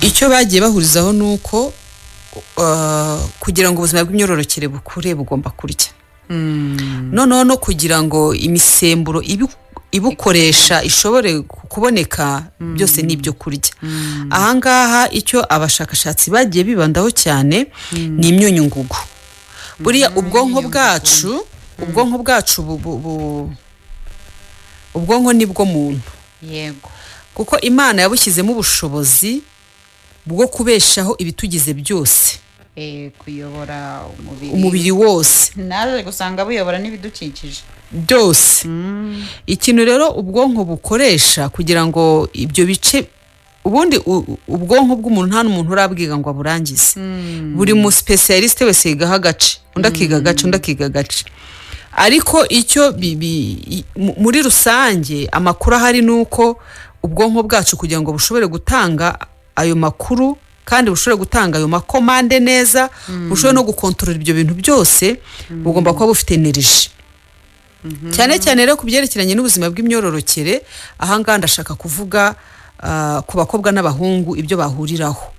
Icyo bagiye bahurizaho nuko kugira ngo ubuzima bw'imyororokere bukure bugomba kurya. Noneho no kugira ngo imisemburo ibukoresha ishobore kuboneka, byose n'ibyo kurya. Ahangaha icyo abashakashatsi bagiye bibandaho cyane ni imyunyungugu. Buriya ubwonko bwacu ubwonko nibwo muntu. Yego. Kuko Imana yabushyizemo ubushobozi bwo kubeshaho ibitugize byose. Kuyobora umubiri wose, naje gusanga buyobora n'ibidukikije byose. Ikintu rero ubwonko bukoresha kugira ngo ibyo bice ubundi ubwonko bw'umuntu nta n'umuntu urabwiga ngo aburangize buri mu specialiste wese yigaho agace undi akiga agace undi akiga agace ariko icyo muri rusange amakuru ahari ni uko ubwonko bwacu kugira ngo bushobore gutanga ayo makuru kandi bushobore gutanga ayo makomande neza bushobore no gukontorora ibyo bintu byose bugomba kuba bufite energy cyane cyane rero ku byerekeranye n'ubuzima bw'imyororokere ahangaha ndashaka kuvuga ku bakobwa n'abahungu ibyo bahuriraho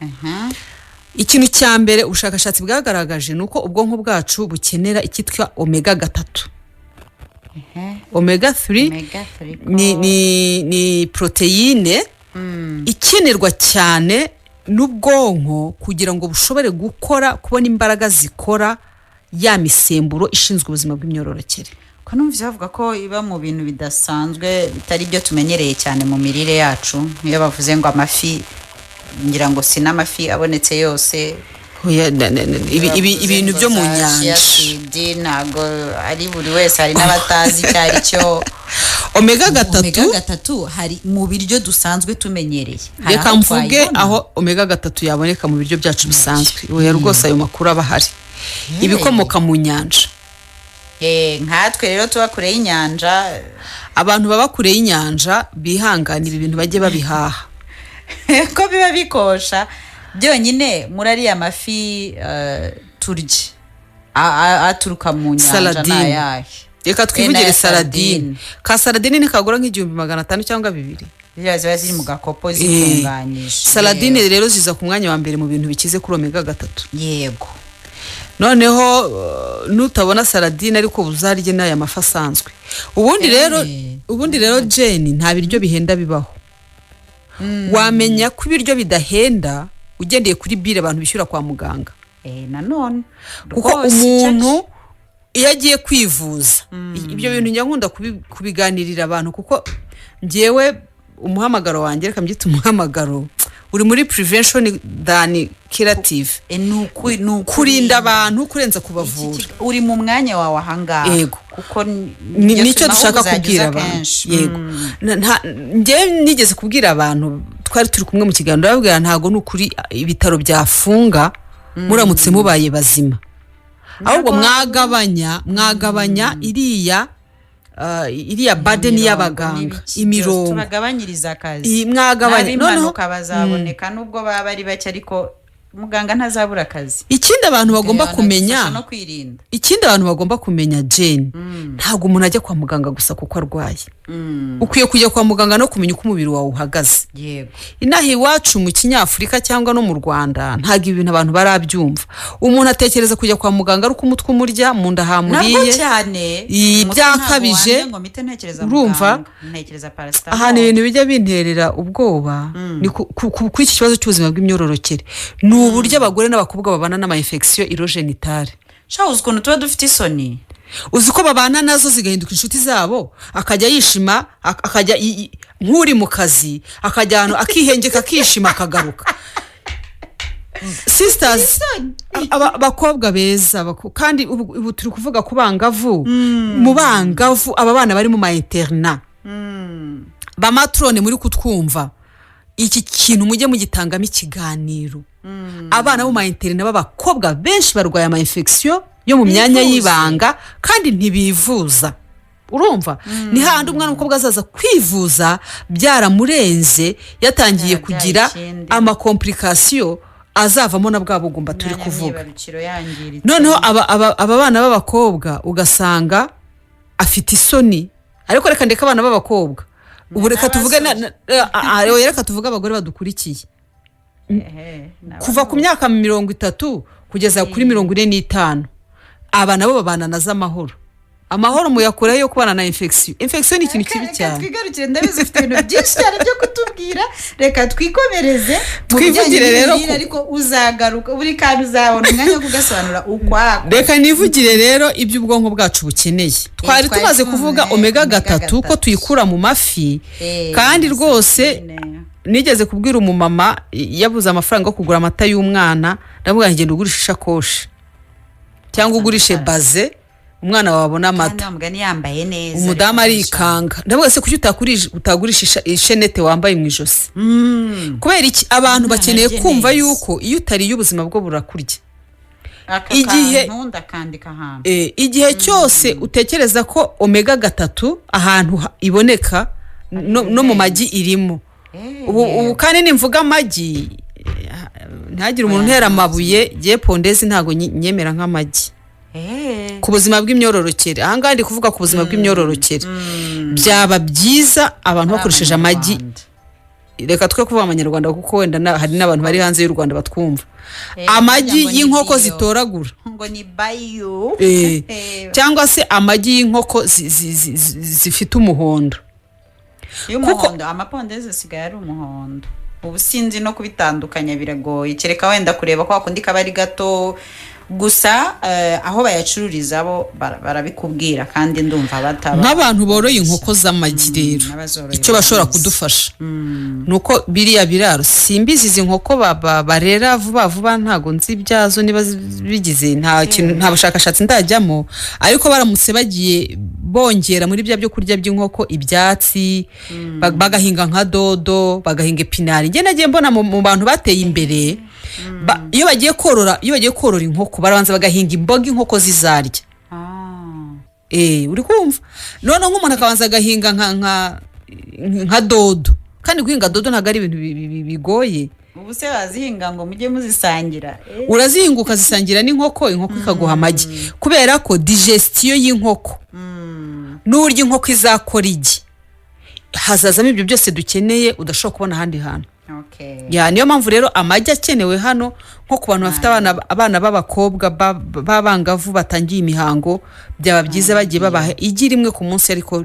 ikintu cya mbere ubushakashatsi bwagaragaje ni uko ubwonko bwacu bukenera icyitwa omega 3 omega 3 ni proteine ikenerwa cyane n'ubwonko kugira ngo bushobore kubona imbaraga zikora ya misemburo ishinzwe ubuzima bw'imyororokere ko numvise bavuga ko iba mu bintu bidasanzwe bitari byo tumenyereye cyane mu mirire yacu niyo bavuze ngo amafi ngira ngo si n'amafi abonetse yose ibintu byo mu nyanja ntabwo ari buri wese hari n'abatazi icyo ari cyo omega 3 hari mu biryo dusanzwe tumenyereye reka mvuge aho omega 3 yaboneka mu biryo byacu bisanzwe oya rwose ayo makuru aba ahari ibikomoka mu nyanja nkatwe rero tuba kure y'inyanja abantu baba kure y'inyanja bihanganira ibintu bajye babihaha ko biba bikosha byonyine muri ariya mafi turya aturuka mu nyanja n'ayahe reka twivugire saladine ka saladine ntikagura nk'$1,500 cyangwa 2,000 ziba ziri mu gakopo zitunganyije saladine rero ziza ku mwanya wa mbere mu bintu bikize kuri omega 3 yego noneho nutabona saladine ariko uzarye n'aya mafi asanzwe ubundi rero Jane nta biryo bihenda bibaho wamenya ko ibiryo bidahenda ugendeye kuri bire abantu bishyura kwa muganga nanone kuko umuntu iyo agiye kwivuza ibyo bintu njya nkunda kubiganirira abantu kuko ngewe umuhamagaro wanjye reka mbyite umuhamagaro uri muri prevention than curative kurinda abantu kurenza kubavura uri mu mwanya wawe ahangaha yego kuko nicyo dushaka kubwira abantu yego njye nigeze kubwira abantu twari turi kumwe mu kiganiro babwira ntago n'ukuri ibitaro byafunga muramutse mubaye bazima ahubwo mwagabanya iriya burden y'abaganga imirongo tubagabanyiriza akazi mwagabanya noneho kabazaboneka nubwo baba ari bake ariko muganga ntazabura akazi ikindi abantu bagomba kumenya Jane ntago umuntu ajya kwa muganga gusa kuko arwaye ukwiye kujya kwa muganga no kumenya uko umubiri wawe uhagaze yego inaha iwacu mu Kinyafurika cyangwa no mu Rwanda ntago ibintu abantu barabyumva umuntu atekereza kujya kwa muganga ari uko umutwe umurya mu nda hamuriye nabwo cyane byakabije urumva ahantu ibintu bijya binterera ubwoba ni ku iki kibazo cy'ubuzima bw'imyororokere ni uburyo abagore n'abakobwa babana n'ama infection irogenitale uzi ukuntu tuba dufite isoni uzi ko babana nazo zigahinduka inshuti zabo akajya yishima akajya nk'uri mu kazi akajya ahantu akihengeka akishima akagaruka sisters abakobwa beza kandi ubu turi kuvuga ku bangavu mu bangavu aba bana bari mu ma interna ba matrone muri kutwumva iki kintu mujye mugitangamo ikiganiro abana bo ma interna b'abakobwa benshi barwaye ama infection yo mu myanya y'ibanga kandi ntibivuza urumva ni handi umwana w'umukobwa azaza kwivuza byaramurenze yatangiye kugira ama complication azavamo na bwa bugumba turi kuvuga noneho aba bana b'abakobwa ugasanga afite isoni ariko reka ndeka abana b'abakobwa ubu reka tuvuge reka tuvuge abagore badukurikiye kuva ku myaka 30 kugeza kuri 45 aba nabo babana nazo amahoro muyakura yo kubana na infection ni ikintu kibi cyane twigarukire ndabizi ufite ibintu byinshi cyane byo kutubwira reka twikomereze twivugire rero ariko uzagaruka buri kandi uzabona umwanya wo kugasobanura ukwako reka nivugire rero ibyo ubwonko bwacu bukeneye twari tumaze kuvuga omega 3 ko tuyikura mu mafi kandi rwose nigeze kubwira umumama yabuze amafaranga yo kugura amata y'umwana ndamubwira ngende ugurisha ishakoshi cyangwa ugurishe baze umwana wabona kandi amata wa mugani yambaye neza umudamu ariko arikanga ndavuga se kuki utagurisha ishenete wambaye mu ijosi kubera iki abantu bakeneye arye kumva neza. yuko iyo utariye ubuzima bwo burakurya aka igihe- kantu ndakandika ahantu igihe cyose utekereza ko omega 3 ahantu iboneka no mu magi irimo ubu kandi nimvuga amagi ntagire umuntu ntera amabuye giye pondezi ntago nyemera nk'amagi ku buzima bw'imyororokere ahangaha ndi kuvuga ku buzima bw'imyororokere byaba byiza abantu bakoresheje amagi reka twe kuvuga abanyarwanda kuko wenda hari n'abantu bari hanze y'u Rwanda batwumva amagi y'inkoko zitoragura ngo ni bayu cyangwa se amagi y'inkoko zifite umuhondo y'umuhondo amapondezi asigaye ari umuhondo ubu sinzi no kubitandukanya biragoye kereka wenda kureba ko wakundi kaba ari gato gusa aho bayacururiza bo barabikubwira kandi ndumva bataba nk'abantu boroye inkoko z'amagi rero icyo bashobora kudufasha nuko biriya biraro simbizi izi nkoko barera vuba vuba ntago nzi ibyazo niba bigize nta bushakashatsi ndajyamo ariko baramutse bagiye bongera muri byo kurya by'inkoko ibyatsi bagahinga nka dodo bagahinga epinari njye nagiye mbona mu bantu bateye imbere iyo bagiye korora inkoko barabanza bagahinga imboga inkoko zizarya uri kumva none nk'umuntu akabanza agahinga nka dodo kandi guhinga dodo ntabwo ari ibintu bigoye ubu se bazihinga ngo mujye muzisangira urazihinga ukazisangira n'inkoko inkoko ikaguha amagi kubera ko digestion y'inkoko n'uburyo inkoko izakora igi hazazamo ibyo byose dukeneye udashobora kubona ahandi hantu niyo mpamvu rero amagi akenewe hano nko ku bantu bafite abana b'abakobwa b'abangavu batangiye imihango byaba byiza bagiye babaha igi rimwe ku munsi ariko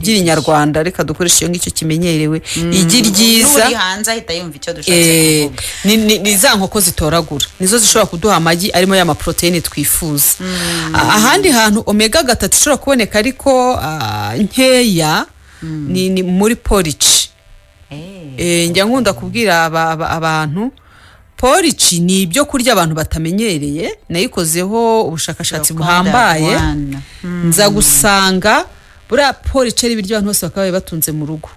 ry'inyarwanda reka dukoreshe iyo ngicyo kimenyerewe igi ryiza uri hanze ahita yumva icyo dushatse kuvuga ni za nkoko zitoragura nizo zishobora kuduha amagi arimo ya maproteine twifuza ahandi hantu omega 3 ishobora kuboneka ariko nkeya ni muri porridge njya nkunda kubwira abantu porridge ni ibyo kurya abantu batamenyereye nayikozeho ubushakashatsi buhambaye nza gusanga buriya porridge ari ibiryo abantu bose bakabaye batunze mu rugo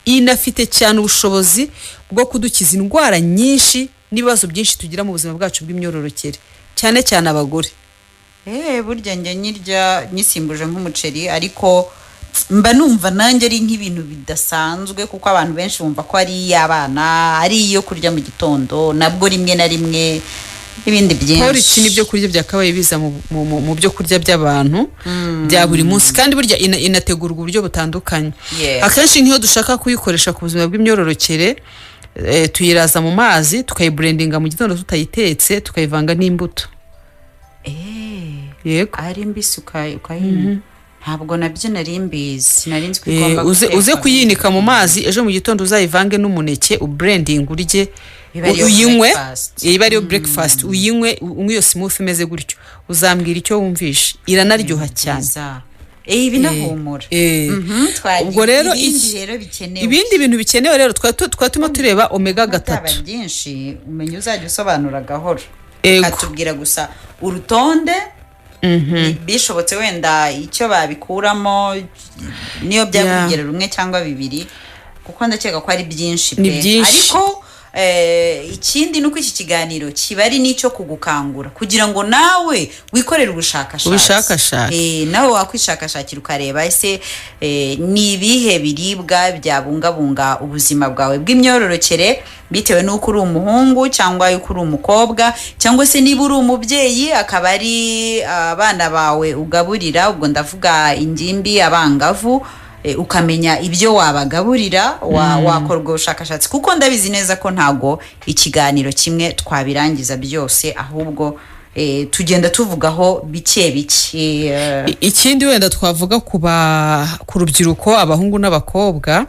inafite cyane ubushobozi bwo kudukiza indwara nyinshi n'ibibazo byinshi tugira mu buzima bwacu bw'imyororokere cyane cyane abagore burya njya nyirya nyisimbuje nk'umuceri ariko mba numva nanjye ari nk'ibintu bidasanzwe kuko abantu benshi bumva ko ari iy'abana ari iyo kurya mu gitondo nabwo rimwe na rimwe n'ibindi byinshi porridge ni ibyo kurya byakabaye biza mu byo kurya by'abantu bya buri munsi kandi burya inategurwa uburyo butandukanye akenshi niyo dushaka kuyikoresha ku buzima bw'imyororokere tuyiraza mu mazi tukayiburendinga mu gitondo tutayitetse tukayivanga n'imbuto yego ari mbisi ukayinywa ntabwo nabyo nari mbizi nari nzi ko igomba guteka uze kuyinika mu mazi ejo mu gitondo uzayivange n'umuneke uburendinga urye uyinywe iba ariyo breakfast uyinywe unywe iyo smooth imeze gutyo uzambwira icyo wumvishe iranaryoha cyane ibi nahumura ubwo rero ibindi bintu bikenewe rero twatuma tureba omega 3 byinshi umenye uzajya usobanura gahoro katubwira gusa urutonde bishobotse wenda icyo babikuramo niyo byakugera rumwe cyangwa bibiri kuko ndakeka ko ari byinshi ariko ikindi nuko iki kiganiro kiba ari n'icyo kugukangura kugira ngo nawe wikorere ubushakashatsi nawe wakwishakashakira ukareba ese ni ibihe biribwa byabungabunga ubuzima bwawe bw'imyororokere bitewe n'uko uri umuhungu cyangwa yuko uri umukobwa cyangwa se niba uri umubyeyi akaba ari abana bawe ugaburira ubwo ndavuga ingimbi abangavu ukamenya ibyo wabagaburira wakora ubwo bushakashatsi kuko ndabizi neza ko ntago ikiganiro kimwe twabirangiza byose ahubwo tugenda tuvugaho bike bike ikindi wenda twavuga ku rubyiruko abahungu n'abakobwa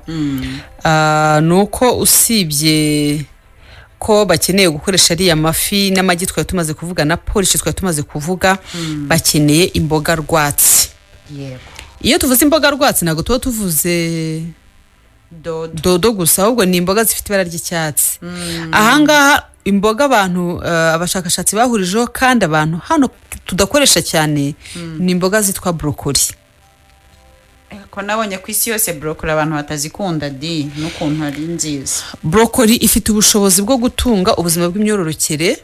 ni uko usibye ko bakeneye gukoresha ariya mafi n'amagi twari tumaze kuvuga na porridge twari tumaze kuvuga bakeneye imboga rwatsi iyo tuvuze imboga rwatsi ntabwo tuba tuvuze dodo gusa ahubwo ni imboga zifite ibara ry'icyatsi ahangaha imboga abantu abashakashatsi bahurijeho kandi abantu hano tudakoresha cyane ni imboga zitwa brokoli. ko nabonye ku isi yose brokoli abantu batazikunda n'ukuntu ari nziza. Brokoli ifite ubushobozi bwo gutunga ubuzima bw'imyororokere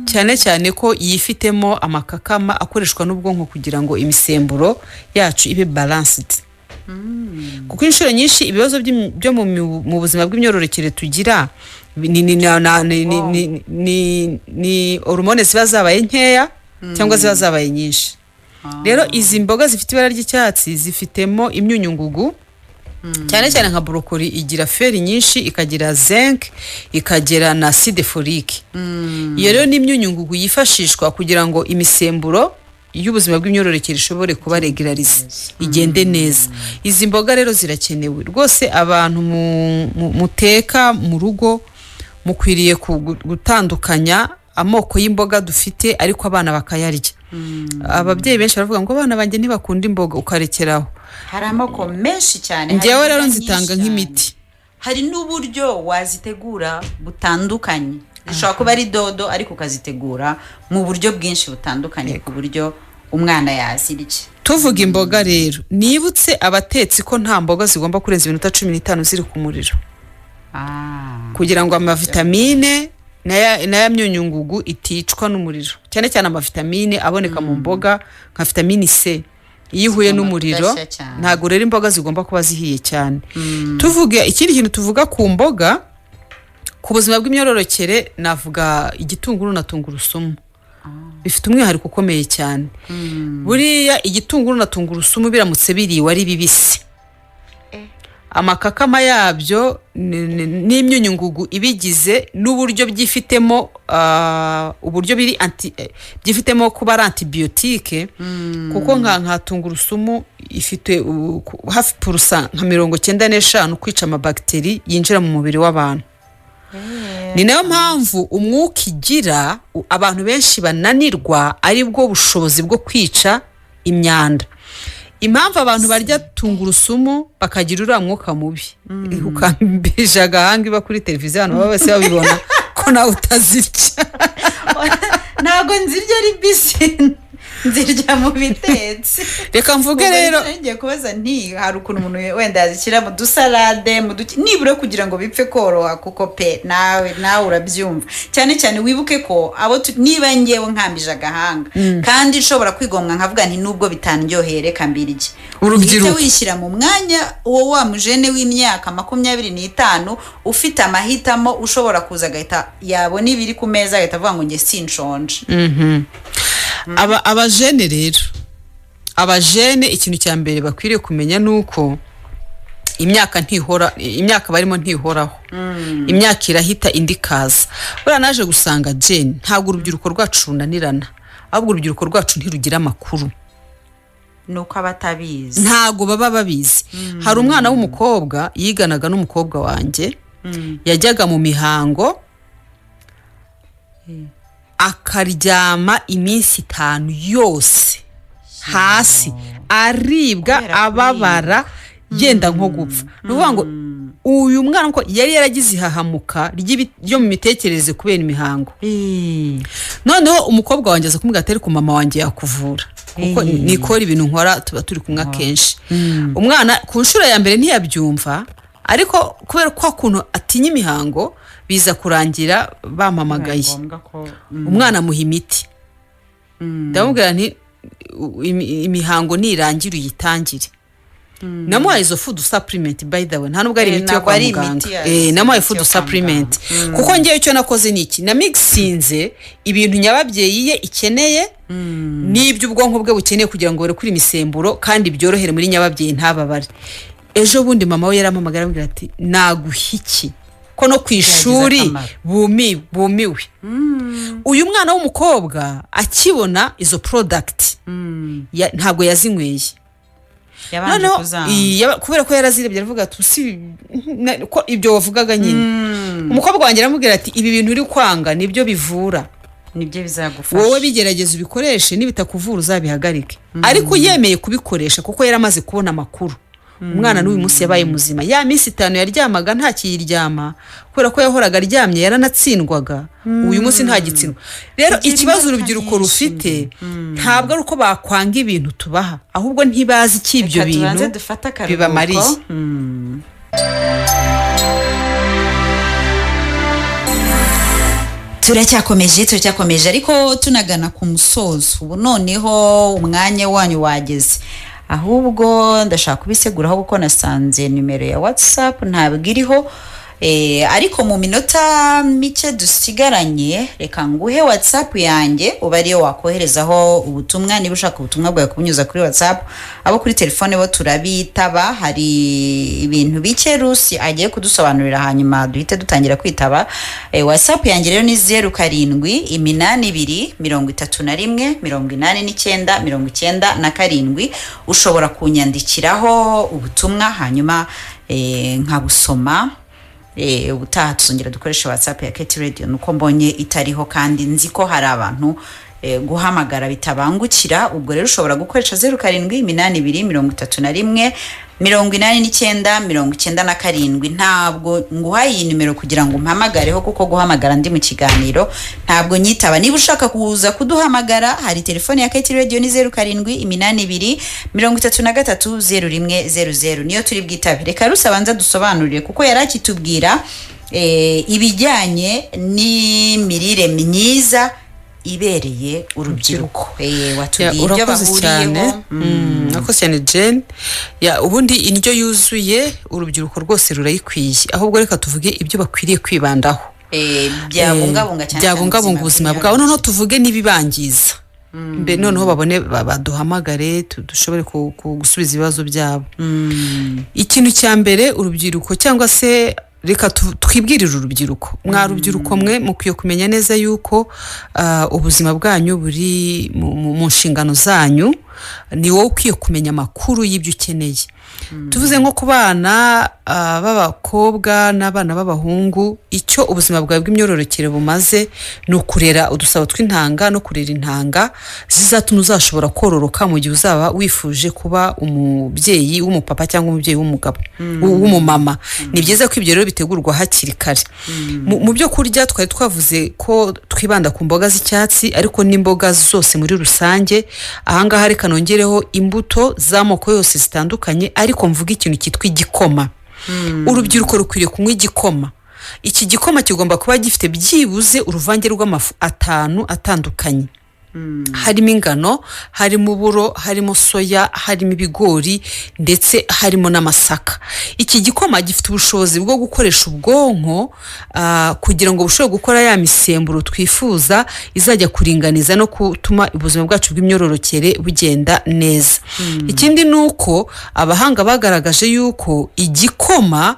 cyane cyane ko yifitemo amakakama akoreshwa n'ubwonko kugira ngo imisemburo yacu ibe balanced. Kuko inshuro nyinshi ibibazo byo mu buzima bw'imyororokere tugira ni hormone ziba zabaye nkeya cyangwa ziba zabaye nyinshi. Rero izi mboga zifite ibara ry'icyatsi zifitemo imyunyungugu cyane cyane nka brokoli igira feri nyinshi, ikagira zinc, ikagira na acide folique. Iyo rero ni imyunyungugu yifashishwa kugira ngo imisemburo y'ubuzima bw'imyororokere ishobore kuba regularize, igende neza. Izi mboga rero zirakenewe rwose. Abantu muteka mu rugo mukwiriye gutandukanya amoko y'imboga dufite ariko abana bakayarya. Ababyeyi benshi baravuga ngo abana banjye ntibakunda imboga, ukarekeraho. Hari amoko menshi cyane. Njyewe rero nzitanga nk'imiti. Hari n'uburyo wazitegura butandukanye. Zishobora kuba ari dodo ariko ukazitegura mu buryo bwinshi butandukanye ku buryo umwana yazirya. Tuvuga imboga rero, nibutse abatetsi ko nta mboga zigomba kurenza iminota 15 ziri ku muriro. Kugira ngo amavitamine naya myunyungugu iticwa n'umuriro. Cyane cyane amavitamine aboneka mu mboga nka vitamine C. Iyo ihuye n'umuriro ntago rero imboga zigomba kuba zihiye cyane. Tuvuga ikindi kintu tuvuga ku mboga ku buzima bw'imyororokere, navuga igitunguru na tungurusumu. Bifite umwihariko ukomeye cyane. Buriya igitunguru na tungurusumu biramutse biriwe ari bibisi, amakakama yabyo n'imyunyungugu ibigize n'uburyo byifitemo uburyo byifitemo kuba ari antibiotique. Kuko nka tungurusumu ifite hafi % nka 95 kwica amabacteri yinjira mu mubiri w'abantu. Ni nayo mpamvu umwuka igira abantu benshi bananirwa ari bwo bushobozi bwo kwica imyanda. Impamvu abantu barya tungurusumu bakagira uriya mwuka mubi, ukambije agahanga iba kuri televiziyo abantu baba bose babibona ko nawe utazirya. Ntabwo nzirya ari bisi, nzirya mu bitetse. Reka mvuge rero, ngiye kubaza hari ukuntu umuntu wenda yazishyira mu dusalade nibura kugira ngo bipfe koroha, kuko pe nawe urabyumva. Cyane cyane wibuke ko niba ngewe nkambije agahanga kandi nshobora kwigomwa nkavuga nti nubwo bitandyoheye reka mbirye. Urubyiruko wishyira mu mwanya uwo wa mujene w'imyaka 25 ufite amahitamo, ushobora kuza agahita yabona ibiri ku meza agahita avuga ngo nge sinshonje. Abajene rero, abajene ikintu cya mbere bakwiriye kumenya nuko imyaka barimo ntihoraho. Imyaka irahita indi kaza. Bura naje gusanga jene ntabwo urubyiruko rwacu runanirana, ahubwo urubyiruko rwacu ntirugira amakuru. Nuko abatabizi ntago baba babizi. Hari umwana w'umukobwa yiganaga n'umukobwa wanjye, yajyaga mu mihango akaryama iminsi 5 yose hasi, aribwa ababara yenda nko gupfa. Nuvuga ngo uyu mwana ko yari yaragize ihahamuka ryo mu mitekerereze kubera imihango. Noneho umukobwa wanjye aza kumubwira ati ku mama wanjye yakuvura, kuko nikora ibintu nkora tuba turi kumwe kenshi. Umwana ku nshuro ya mbere ntiyabyumva, ariko kubera ko kuntu atinya imihango biza kurangira bampamagaye. Umwana muha imiti, ndamubwira nti imihango nirangira uyitangire. Namuhaye izo food supplement, by the way nta nubwo ari imiti yo kwa muganga. Namuhaye food supplement kuko ngiye icyo nakoze niki na mixinze ibintu nyababyeyi ye ikeneye n'ibyo ubwonko bwe bukeneye kugira ngo kuri imisemburo kandi byorohere muri nyababyeyi ntababare. Ejo bundi mama we yarampamagara ambwira ati naguhiki ko no kwishuri bumiwe. Uyu mwana w'umukobwa akibona izo product ntabwo yazinyweye. Kubera ko yarazirebye aravuga ati ko ibyo wavugaga nyine. Umukobwa wanjye aramubwira ati ibi bintu uri kwanga nibyo bivura, nibyo bizagufasha, wowe bigerageza ubikoreshe, nibitakuvura uzabihagarike. Ariko yemeye kubikoresha kuko yaramaze kubona amakuru umwana n'uyu munsi yabaye muzima. Ya minsi 5 yaryamaga nta kiyiryama kubera ko yahoraga aryamye yaranatsindwaga, uyu munsi nta gitsindwa. Rero ikibazo urubyiruko rufite ntabwo ari uko bakwanga ibintu tubaha, ahubwo ntibazi cy'ibyo bintu bibamariye. turacyakomeje ariko tunagana ku musozo. Ubu noneho umwanya wanyu wageze, ahubwo ndashaka kubiseguraho kuko nasanze nimero ya WhatsApp ntabwo iriho. Ariko mu minota mike dusigaranye reka nguhe WhatsApp yanjye uba ariyo wakoherezaho ubutumwa niba ushaka ubutumwa bwawe kubunyuza kuri WhatsApp. Abo kuri telefone bo turabitaba, hari ibintu bike Rusi agiye kudusobanurira hanyuma duhite dutangira kwitaba. WhatsApp yanjye rero ni 0782318997. Ushobora kunyandikiraho ubutumwa hanyuma nkabusoma. Ubutaha tuzongera dukoresha WhatsApp ya Keti Radio nuko mbonye itariho kandi nzi ko hari abantu guhamagara bitabangukira. Ubwo rero ushobora gukoresha 0782318997. Ntabwo nguhaye iyi nimero kugira ngo umpamagareho kuko guhamagara ndi mu kiganiro ntabwo nyitaba. Niba ushaka kuza kuduhamagara hari telefone ya Keti Radio ni 0782330100 niyo turi bwitabe. Reka rusabanza dusobanurire kuko yarakitubwira ibijyanye n'imirire myiza ibereye urubyiruko. Watubwiye ibyo bahuriyeho. Akoze cyane Jane. Ubundi indyo yuzuye urubyiruko rwose rurayikwiye, ahubwo reka tuvuge ibyo bakwiriye kwibandaho byabungabunga ubuzima bwabo. Noneho tuvuge n'ibibangiza mbe noneho babone baduhamagare dushobore gusubiza ibibazo byabo. Ikintu cya mbere urubyiruko cyangwa se reka twibwirire urubyiruko, mwa rubyiruko mwe mukwiye kumenya neza yuko ubuzima bwanyu buri mu nshingano zanyu. Ni wowe ukwiye kumenya amakuru y'ibyo ukeneye. Tuvuze nko ku bana b'abakobwa n'abana b'abahungu, icyo ubuzima bwawe bw'imyororokere bumaze ni ukurera udusabo tw'intanga no kurera intanga zizatuma uzashobora kororoka mu gihe uzaba wifuje kuba umubyeyi w'umupapa cyangwa umubyeyi w'umugabo w'umumama. Ni byiza ko ibyo rero bitegurwa hakiri kare. Mu byo kurya twari twavuze ko twibanda ku mboga z'icyatsi ariko n'imboga zose muri rusange. Ahangaha reka nongereho imbuto z'amoko yose zitandukanye, ariko mvuga ikintu cyitwa igikoma. Urubyiruko rukwiriye kunywa igikoma. Iki gikoma kigomba kuba gifite byibuze uruvange rw'amafu 5 atandukanye. Harimo ingano, harimo uburo, harimo soya, harimo ibigori ndetse harimo n'amasaka. Iki gikoma gifite ubushobozi bwo gukoresha ubwonko kugira ngo bushobore gukora ya misemburo twifuza izajya kuringaniza no gutuma ubuzima bwacu bw'imyororokere bugenda neza. Ikindi nuko abahanga bagaragaje yuko igikoma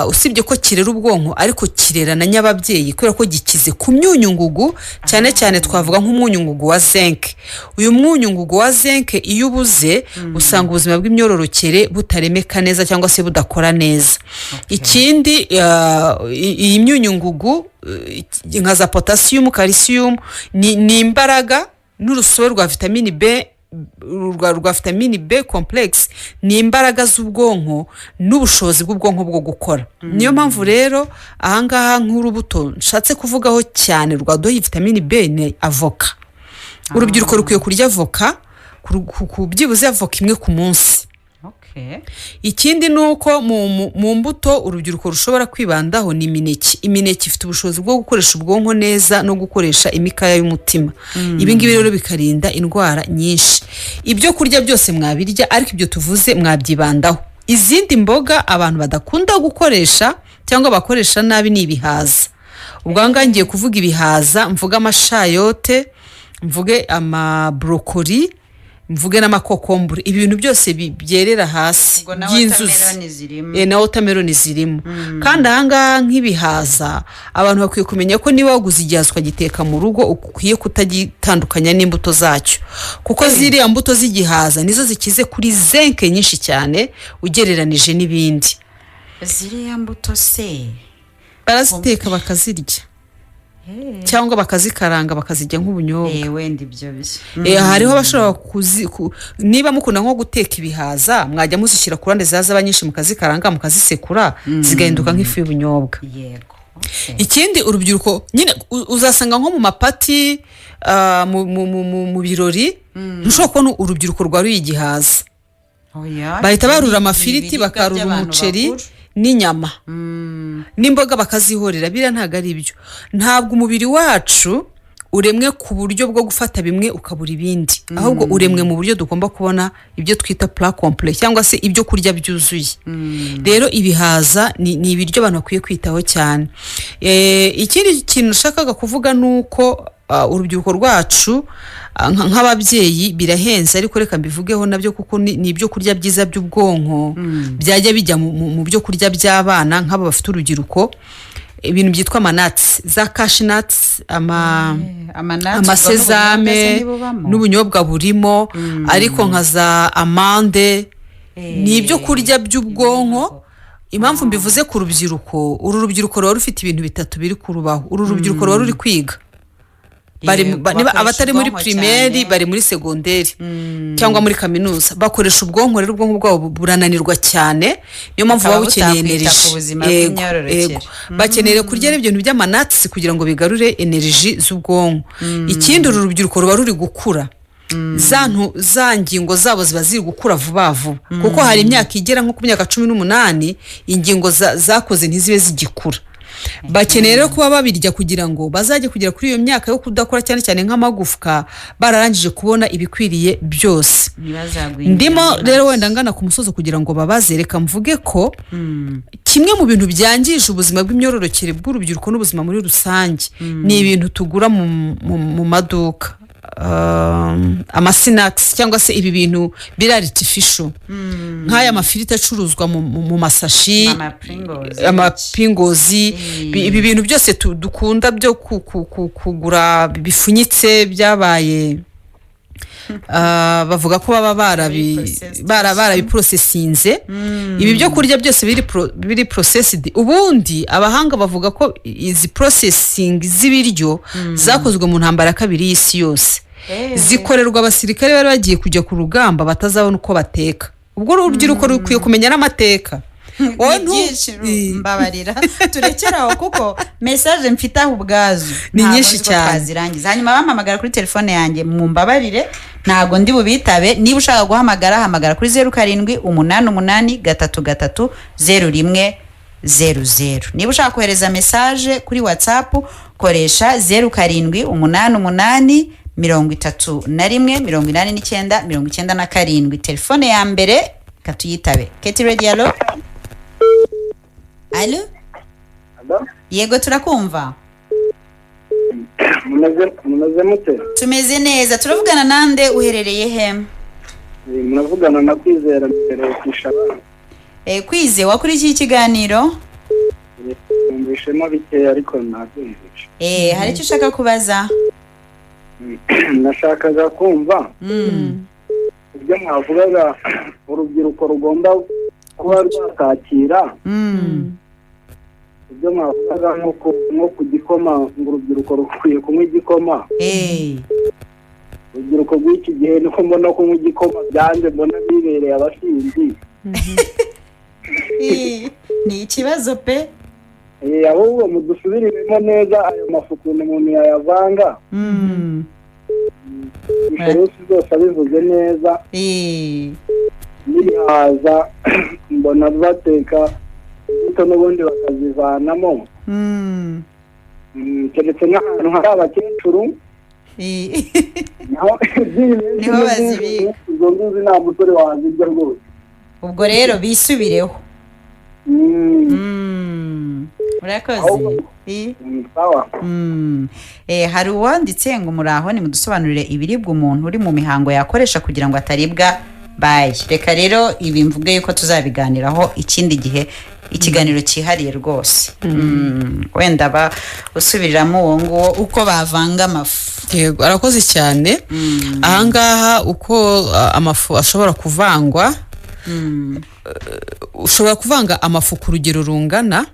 usibye ko kirera ubwonko ariko kirera na nyababyeyi kubera ko gikize ku myunyungugu, cyane cyane twavuga nk'umwunyungugu wa zinc. Uyu mwunyungugu wa zinc iyo ubuze usanga ubuzima bw'imyororokere butaremeka neza cyangwa se budakora neza. Ikindi iyi myunyungugu nka za potassium, calcium ni imbaraga n'urusobe rwa vitamine B rwa vitamine B complex, ni imbaraga z'ubwonko n'ubushobozi bw'ubwonko bwo gukora. Niyo mpamvu rero ahangaha nk'urubuto nshatse kuvugaho cyane rwadoye vitamine B ni avoka. Urubyiruko rukwiye kurya avoka, kubyibuze avoka imwe ku munsi. Ikindi nuko mu mbuto urubyiruko rushobora kwibandaho ni imineke. Imineke ifite ubushobozi bwo gukoresha ubwonko neza no gukoresha imikaya y'umutima. Ibi ngibi rero bikarinda indwara nyinshi. Ibyo kurya byose mwabirya ariko ibyo tuvuze mwabyibandaho. Izindi mboga abantu badakunda gukoresha cyangwa bakoresha nabi ni ibihaza. Ubwo ngiye kuvuga ibihaza, mvuga amashayote, mvuge amabrokoli, mvuge n'amakokombure. Ibintu byose byerera hasi by'inzuzi na watermelon zirimo. Kandi ahangaha nk'ibihaza abantu bakwiye kumenya ko niba waguze igihaza ukagiteka mu rugo ukwiye kutagitandukanya n'imbuto zacyo, kuko ziriya mbuto z'igihaza nizo zikize kuri zinc nyinshi cyane ugereranije n'ibindi. Ziriya mbuto se baraziteka bakazirya. cyangwa bakazikaranga bakazijya nk'ubunyobwa. wenda ibyo bisa hariho abashobora niba mukunda nko guteka ibihaza mwajya muzishyira ku ruhande zaba nyinshi mukazikaranga mukazisekura zigahinduka nk'ifu y'ubunyobwa. yego ikindi urubyiruko nyine uzasanga nko mu mapati mu birori ntushobora kubona urubyiruko rwaruye igihaza. bahita barura amafiriti bakarura umuceri n'inyama n'imboga bakazihorera. biriya ntabwo ari byo. ntabwo umubiri wacu uremwe ku buryo bwo gufata bimwe ukabura ibindi, ahubwo uremwe mu buryo tugomba kubona ibyo twita plat complet cyangwa se ibyo kurya byuzuye. rero ibihaza ni ibiryo abantu bakwiye kwitaho cyane. ikindi kintu nashakaga kuvuga ni uko urubyiruko rwacu nk'ababyeyi birahenze, ariko reka mbivugeho nabyo kuko ni ibyo kurya byiza by'ubwonko byajya bijya mu byo kurya by'abana nk'abo bafite urubyiruko. ibintu byitwa amanatsi, za cashinatsi, amasezame n'ubunyobwa burimo, ariko nka za amande ni ibyo kurya by'ubwonko. impamvu mbivuze ku rubyiruko, uru rubyiruko ruba rufite ibintu bitatu biri kurubaho. uru rubyiruko ruba ruri kwiga, abatari muri primaire bari muri segonderi cyangwa muri kaminuza, bakoresha ubwonko. rero ubwonko bwabo burananirwa cyane, niyo mpamvu baba bukeneye energy. bakeneye kurya ibintu by'amanatsi kugira ngo bigarure energy z'ubwonko. ikindi uru rubyiruko ruba ruri gukura, za ngingo zabo ziba ziri gukura vuba vuba, kuko hari imyaka igera nko ku myaka 18 ingingo zakoze ntizibe zigikura. bakeneye rero kuba babirya kugira ngo bazajye kugera kuri iyo myaka yo kudakora, cyane cyane nk'amagufwa bararangije kubona ibikwiriye byose. ndimo rero wenda ngana ku musozo kugira ngo babaze, reka mvuge ko kimwe mu bintu byangije ubuzima bw'imyororokere bw'urubyiruko n'ubuzima muri rusange ni ibintu tugura mu maduka, amasinakisi cyangwa se ibi bintu biri artificial, nk'aya mafiriti acuruzwa mu masashi, amapingozi, ibi bintu byose dukunda byo kugura bifunyitse byabaye bavuga ko baba barabiprosesinze. ibi byo kurya byose biri processed. ubundi abahanga bavuga ko izi processing z'ibiryo zakozwe mu ntambara ya kabiri y'isi yose, zikorerwa abasirikare bari bagiye kujya ku rugamba batazabona uko bateka. ubwo urubyiruko rukwiye kumenya n'amateka. mbabarira turekeraho kuko message mfite aho ubwazo ni nyinshi cyane. hanyuma bampamagara kuri telefone yanjye, mumbabarire ntago ndi bubitabe. niba ushaka guhamagara hamagara kuri 0788330100. niba ushaka kohereza message kuri WhatsApp koresha 0788318997. telefone ya mbere katuyitabe. Keti Radio, alo? Alo? Yego turakumva. Munaze mute? Tumeze neza. Turavugana nande, uherereye he? Munavugana na Kwizera mbere kwishaba. Kwize wakurikiye ikiganiro? Mbishemo bike ariko nabyumvishe. Hari icyo ushaka kubaza? Nashakaga kumva ibyo mwavugaga urubyiruko rugomba kuba rwakakira. ibyo mwavugaga nko ku gikoma, ngo urubyiruko rukwiye kunywa igikoma. urubyiruko rw'iki gihe niko mbona kunywa igikoma byanze, mbona bibereye abasinzi. ni ikibazo pe. ahubwo mudusubiremo neza ayo mafu ukuntu umuntu yayavanga. iferusi zose abivuze neza. n'ibihaza mbona bateka imbuto n'ubundi bakazivanamo. keretse nk'ahantu hari abakecuru niho bazibika. izo ngizi nta musore wazirya rwose. ubwo rero bisubireho. urakoze. hari uwanditse ngo muraho nimudusobanurire ibiribwa umuntu uri mu mihango yakoresha kugira ngo ataribwa bayi. reka rero ibi mvuge yuko tuzabiganiraho ikindi gihe, ikiganiro cyihariye rwose. wenda usubiriramo uwo nguwo uko bavanga amafu. yego arakoze cyane. ahangaha uko amafu ashobora kuvangwa, ushobora kuvanga amafu ku rugero rungana.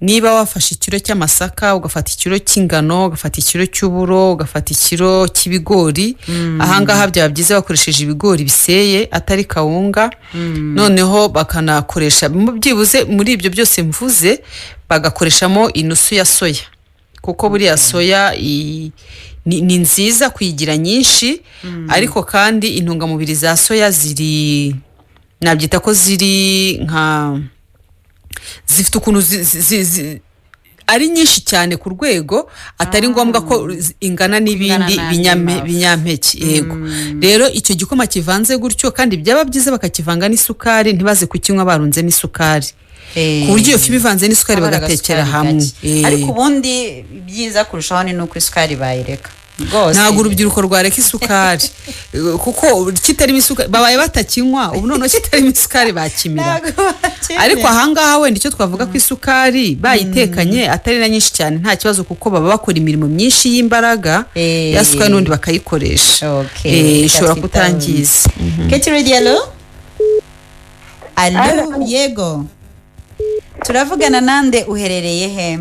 Niba wafashe ikiro cy'amasaka ugafata ikiro cy'ingano ugafata ikiro cy'uburo ugafata ikiro cy'ibigori, ahangaha byaba byiza bakoresheje ibigori biseye atari kawunga. Noneho bakanakoresha byibuze muri ibyo byose mvuze bagakoreshamo inusu ya soya, kuko buriya soya ni nziza kuyigira nyinshi, ariko kandi intungamubiri za soya ziri nabyita ko ziri nka zifite ukuntu ari nyinshi cyane ku rwego atari ngombwa ko ingana n'ibindi binyampeke. Yego, rero icyo gikoma kivanze gutyo, kandi byaba byiza bakakivanga n'isukari, ntibaze kukinywa barunzemo isukari, ku buryo iyo fi bivanze n'isukari bagatekera hamwe. Ariko ubundi byiza kurushaho ni nuko isukari bayireka. Ntabwo urubyiruko rwareka isukari kuko kitarimo isukari babaye batakinywa, ubu noneho kitarimo isukari bakimira. Ariko ahangaha wenda icyo twavuga ko isukari bayitekanye atari na nyinshi cyane nta kibazo, kuko baba bakora imirimo myinshi y'imbaraga ya sukari n'undi bakayikoresha. Ishobora kutangiza. Keti Radio, alo, yego, turavugana nande, uherereye he?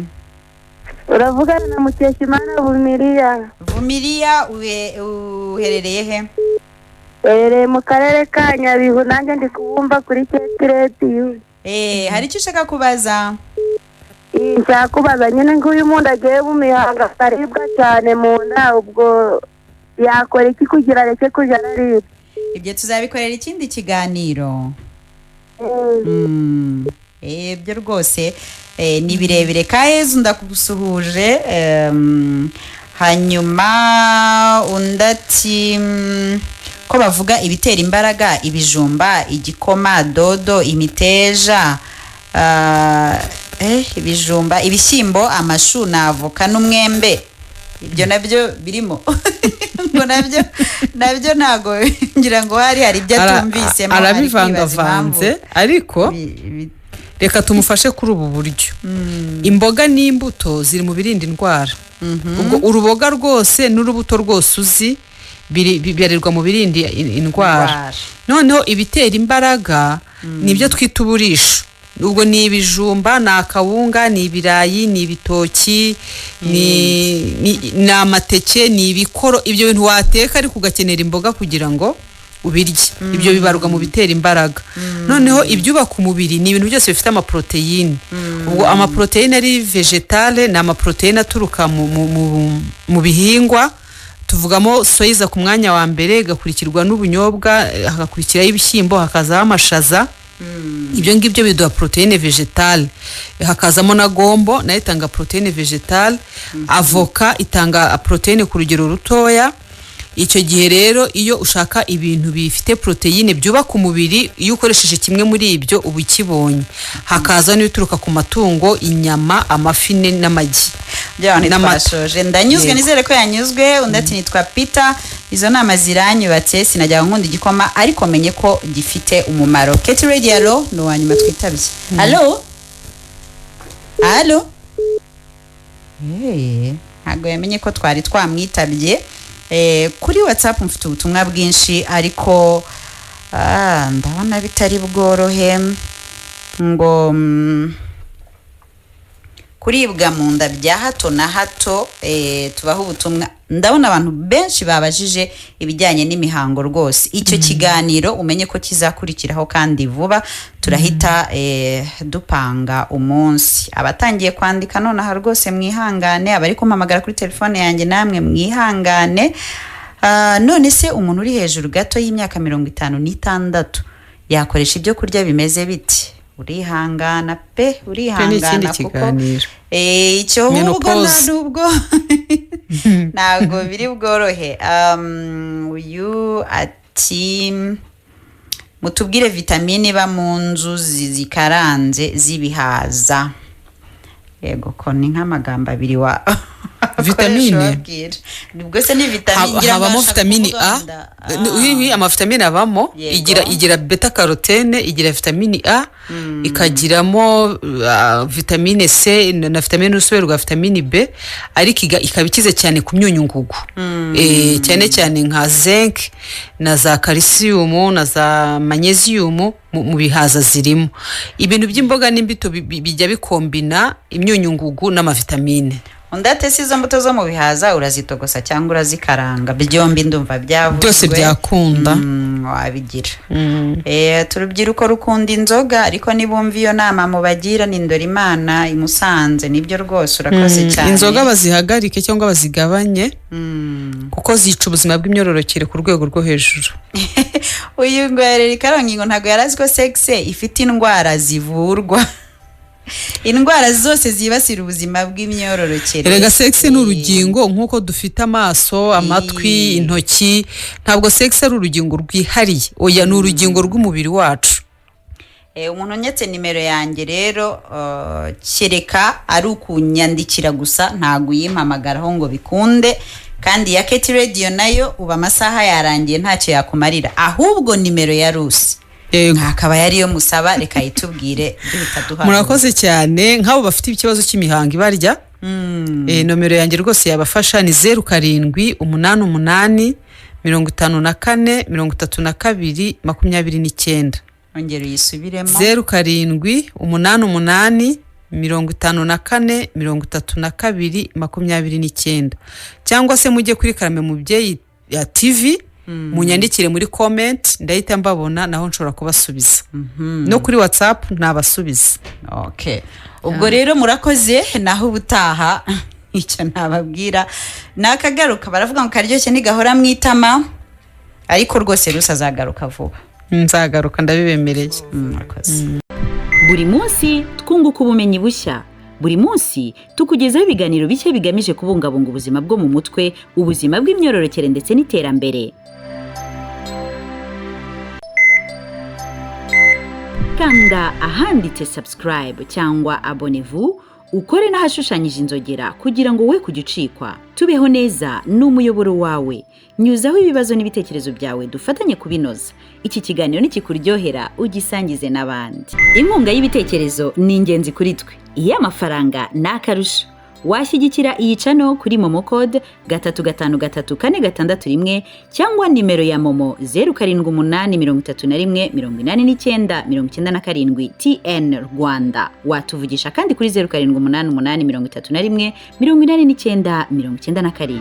Uravugana na Mukeshimana Vumiriya. Vumiriya, uherereye he? Uherereye mu karere ka Nyabihu, nanjye ndi kubumva kuri Keti Radio. Hari icyo ushaka kubaza? Nshaka kubaza nyine nk'uyu muntu agiye mu mihango akaribwa cyane mu nda, ubwo yakora iki kugira areke kujya araribwa? Ibyo tuzabikorera ikindi kiganiro. Ibyo rwose ni birebire. Kayezu ndakusuhuje. Hanyuma undati ko bavuga ibitera imbaraga, ibijumba, igikoma, dodo, imiteja, ibijumba, ibishyimbo, amashu na avoka n'umwembe, ibyo nabyo birimo ngo nabyo ntago ngira ngo hari ibyo atumvisemo, arabivangavanze. Ariko reka tumufashe kuri ubu buryo. Imboga n'imbuto ziri mu birinda indwara. Ubwo uruboga rwose n'urubuto rwose uzi bibarirwa mu birinda indwara. Noneho ibitera imbaraga nibyo twita uburisho. Ubwo ni ibijumba, ni akawunga, ni ibirayi, ni ibitoki, ni amateke, ni ibikoro. Ibyo bintu wateka ariko ugakenera imboga kugira ngo ubirye. Ibyo bibarwa mu bitera imbaraga. Noneho ibyubaka umubiri ni ibintu byose bifite amaproteine. Ubwo amaproteine ari vegetale, ni amaproteine aturuka mu bihingwa. Tuvugamo soyiza ku mwanya wa mbere, gakurikirwa n'ubunyobwa, hagakurikiraho ibishyimbo, hakazaho amashaza. Ibyo ngibyo biduha proteine vegetale. Hakazamo na gombo, nayo itanga proteine vegetale. Avoka itanga proteine ku rugero rutoya. Icyo gihe rero iyo ushaka ibintu bifite proteine byubaka umubiri, iyo ukoresheje kimwe muri ibyo uba ukibonye. Hakaza n'ibituruka ku matungo, inyama, amafi n'amagi. Twashoje. Ndanyuzwe, nizere ko yanyuzwe. Undi ati nitwa Peter, izo nama ziranyubatse, sinajya nkunda igikoma ariko menye ko gifite umumaro. Keti Radio no wanyuma twitabye. Allo? Allo? Ntago yamenye ko twari twamwitabye. Kuri WhatsApp mfite ubutumwa bwinshi ariko ndabona bitari bworohe. Ngo kuribwa mu nda bya hato na hato, tubaho ubutumwa. Ndabona abantu benshi babajije ibijyanye n'imihango rwose. Icyo kiganiro umenye ko kizakurikiraho kandi vuba. Turahita dupanga umunsi. Abatangiye kwandika nonaha rwose mwihangane, abari kumpamagara kuri telefone yanjye namwe mwihangane. None se umuntu uri hejuru gato y'imyaka 56 yakoresha ibyo kurya bimeze biti? Urihangana pe, urihangana kuko icyo ubwo nubwo ntago biri bworohe. Uyu ati mutubwire vitamine iba mu nzuzi zikaranze z'ibihaza. Yego ko ni nk'amagambo abiri Vitamine? nibwo se ni vitamine ngira habamo vitamine A amavitamine abamo Yego. igira beta carotene igira vitamine A ikagiramo vitamine C na vitamine n'urusobe rwa vitamine B ariko ikaba ikize cyane ku myunyungugu cyane cyane nka zinc na za calcium na za magnesium mu bihaza zirimo ibintu by'imboga n'imbuto bijya bikombina imyunyungugu n'amavitamine. Undate si izo mbuto zo mu bihaza urazitogosa cyangwa urazikaranga byombi ndumva byavuzwe byose byakunda wabigira. Turubyiruko rukunda inzoga ariko nibumva iyo nama mubagira ni Ndorimana imusanze nibyo rwose urakoze cyane. Inzoga bazihagarike cyangwa bazigabanye kuko zica ubuzima bw'imyororokere ku rwego rwo hejuru. Uyu ngo yareri Karongi ngo ntago yarazi ko sex ifite indwara zivurwa. Indwara zose zibasira ubuzima bw'imyororokere. Erega sex ni urugingo nkuko dufite amaso, amatwi, intoki. Ntabwo sex ari urugingo rwihariye. Oya ni urugingo rw'umubiri wacu. Umuntu nyetse nimero yanjye rero kereka ari ukunyandikira gusa ntago yimpamagaraho ngo bikunde kandi ya Keti Radio nayo uba amasaha yarangiye ntacyo yakumarira ahubwo nimero ya Rusi akaba yariyo musaba reka yitubwire duhita murakoze cyane nk'abo bafite ikibazo cy'imihango ibarya nomero yanjye rwose yabafasha ni 0788 54 32 29 ongera uyisubiremo 0788 54 32 29 cyangwa se mujye kuri Karame Mubyeyi ya TV munyandikire muri comment ndahita mbabona naho nshobora kubasubiza no kuri WhatsApp nabasubiza. Okay, ubwo rero murakoze naho ubutaha icyo ntababwira nakagaruka baravuga ngo karyoshye ntigahora mwitama ariko rwose Rusi azagaruka vuba. Nzagaruka ndabibemereye. Buri munsi twunguka ubumenyi bushya. Buri munsi tukugezaho ibiganiro bishya bigamije kubungabunga ubuzima bwo mu mutwe, ubuzima bw'imyororokere ndetse n'iterambere. Kanda ahanditse subscribe cyangwa abonnez-vous, ukore n'ahashushanyije inzogera kugira ngo we kugicikwa. Tubeho neza n'umuyoboro wawe. Nyuzaho ibibazo n'ibitekerezo byawe dufatanye kubinoza. Iki kiganiro nikikuryohera ugisangize n'abandi. Inkunga y'ibitekerezo ni ingenzi kuri twe. Iyo amafaranga nakarusha washyigikira iyi channel kuri Momo Code 3534661 cyangwa nimero ya Momo 0783318997 TN Rwanda. Watuvugisha kandi kuri 0788318997.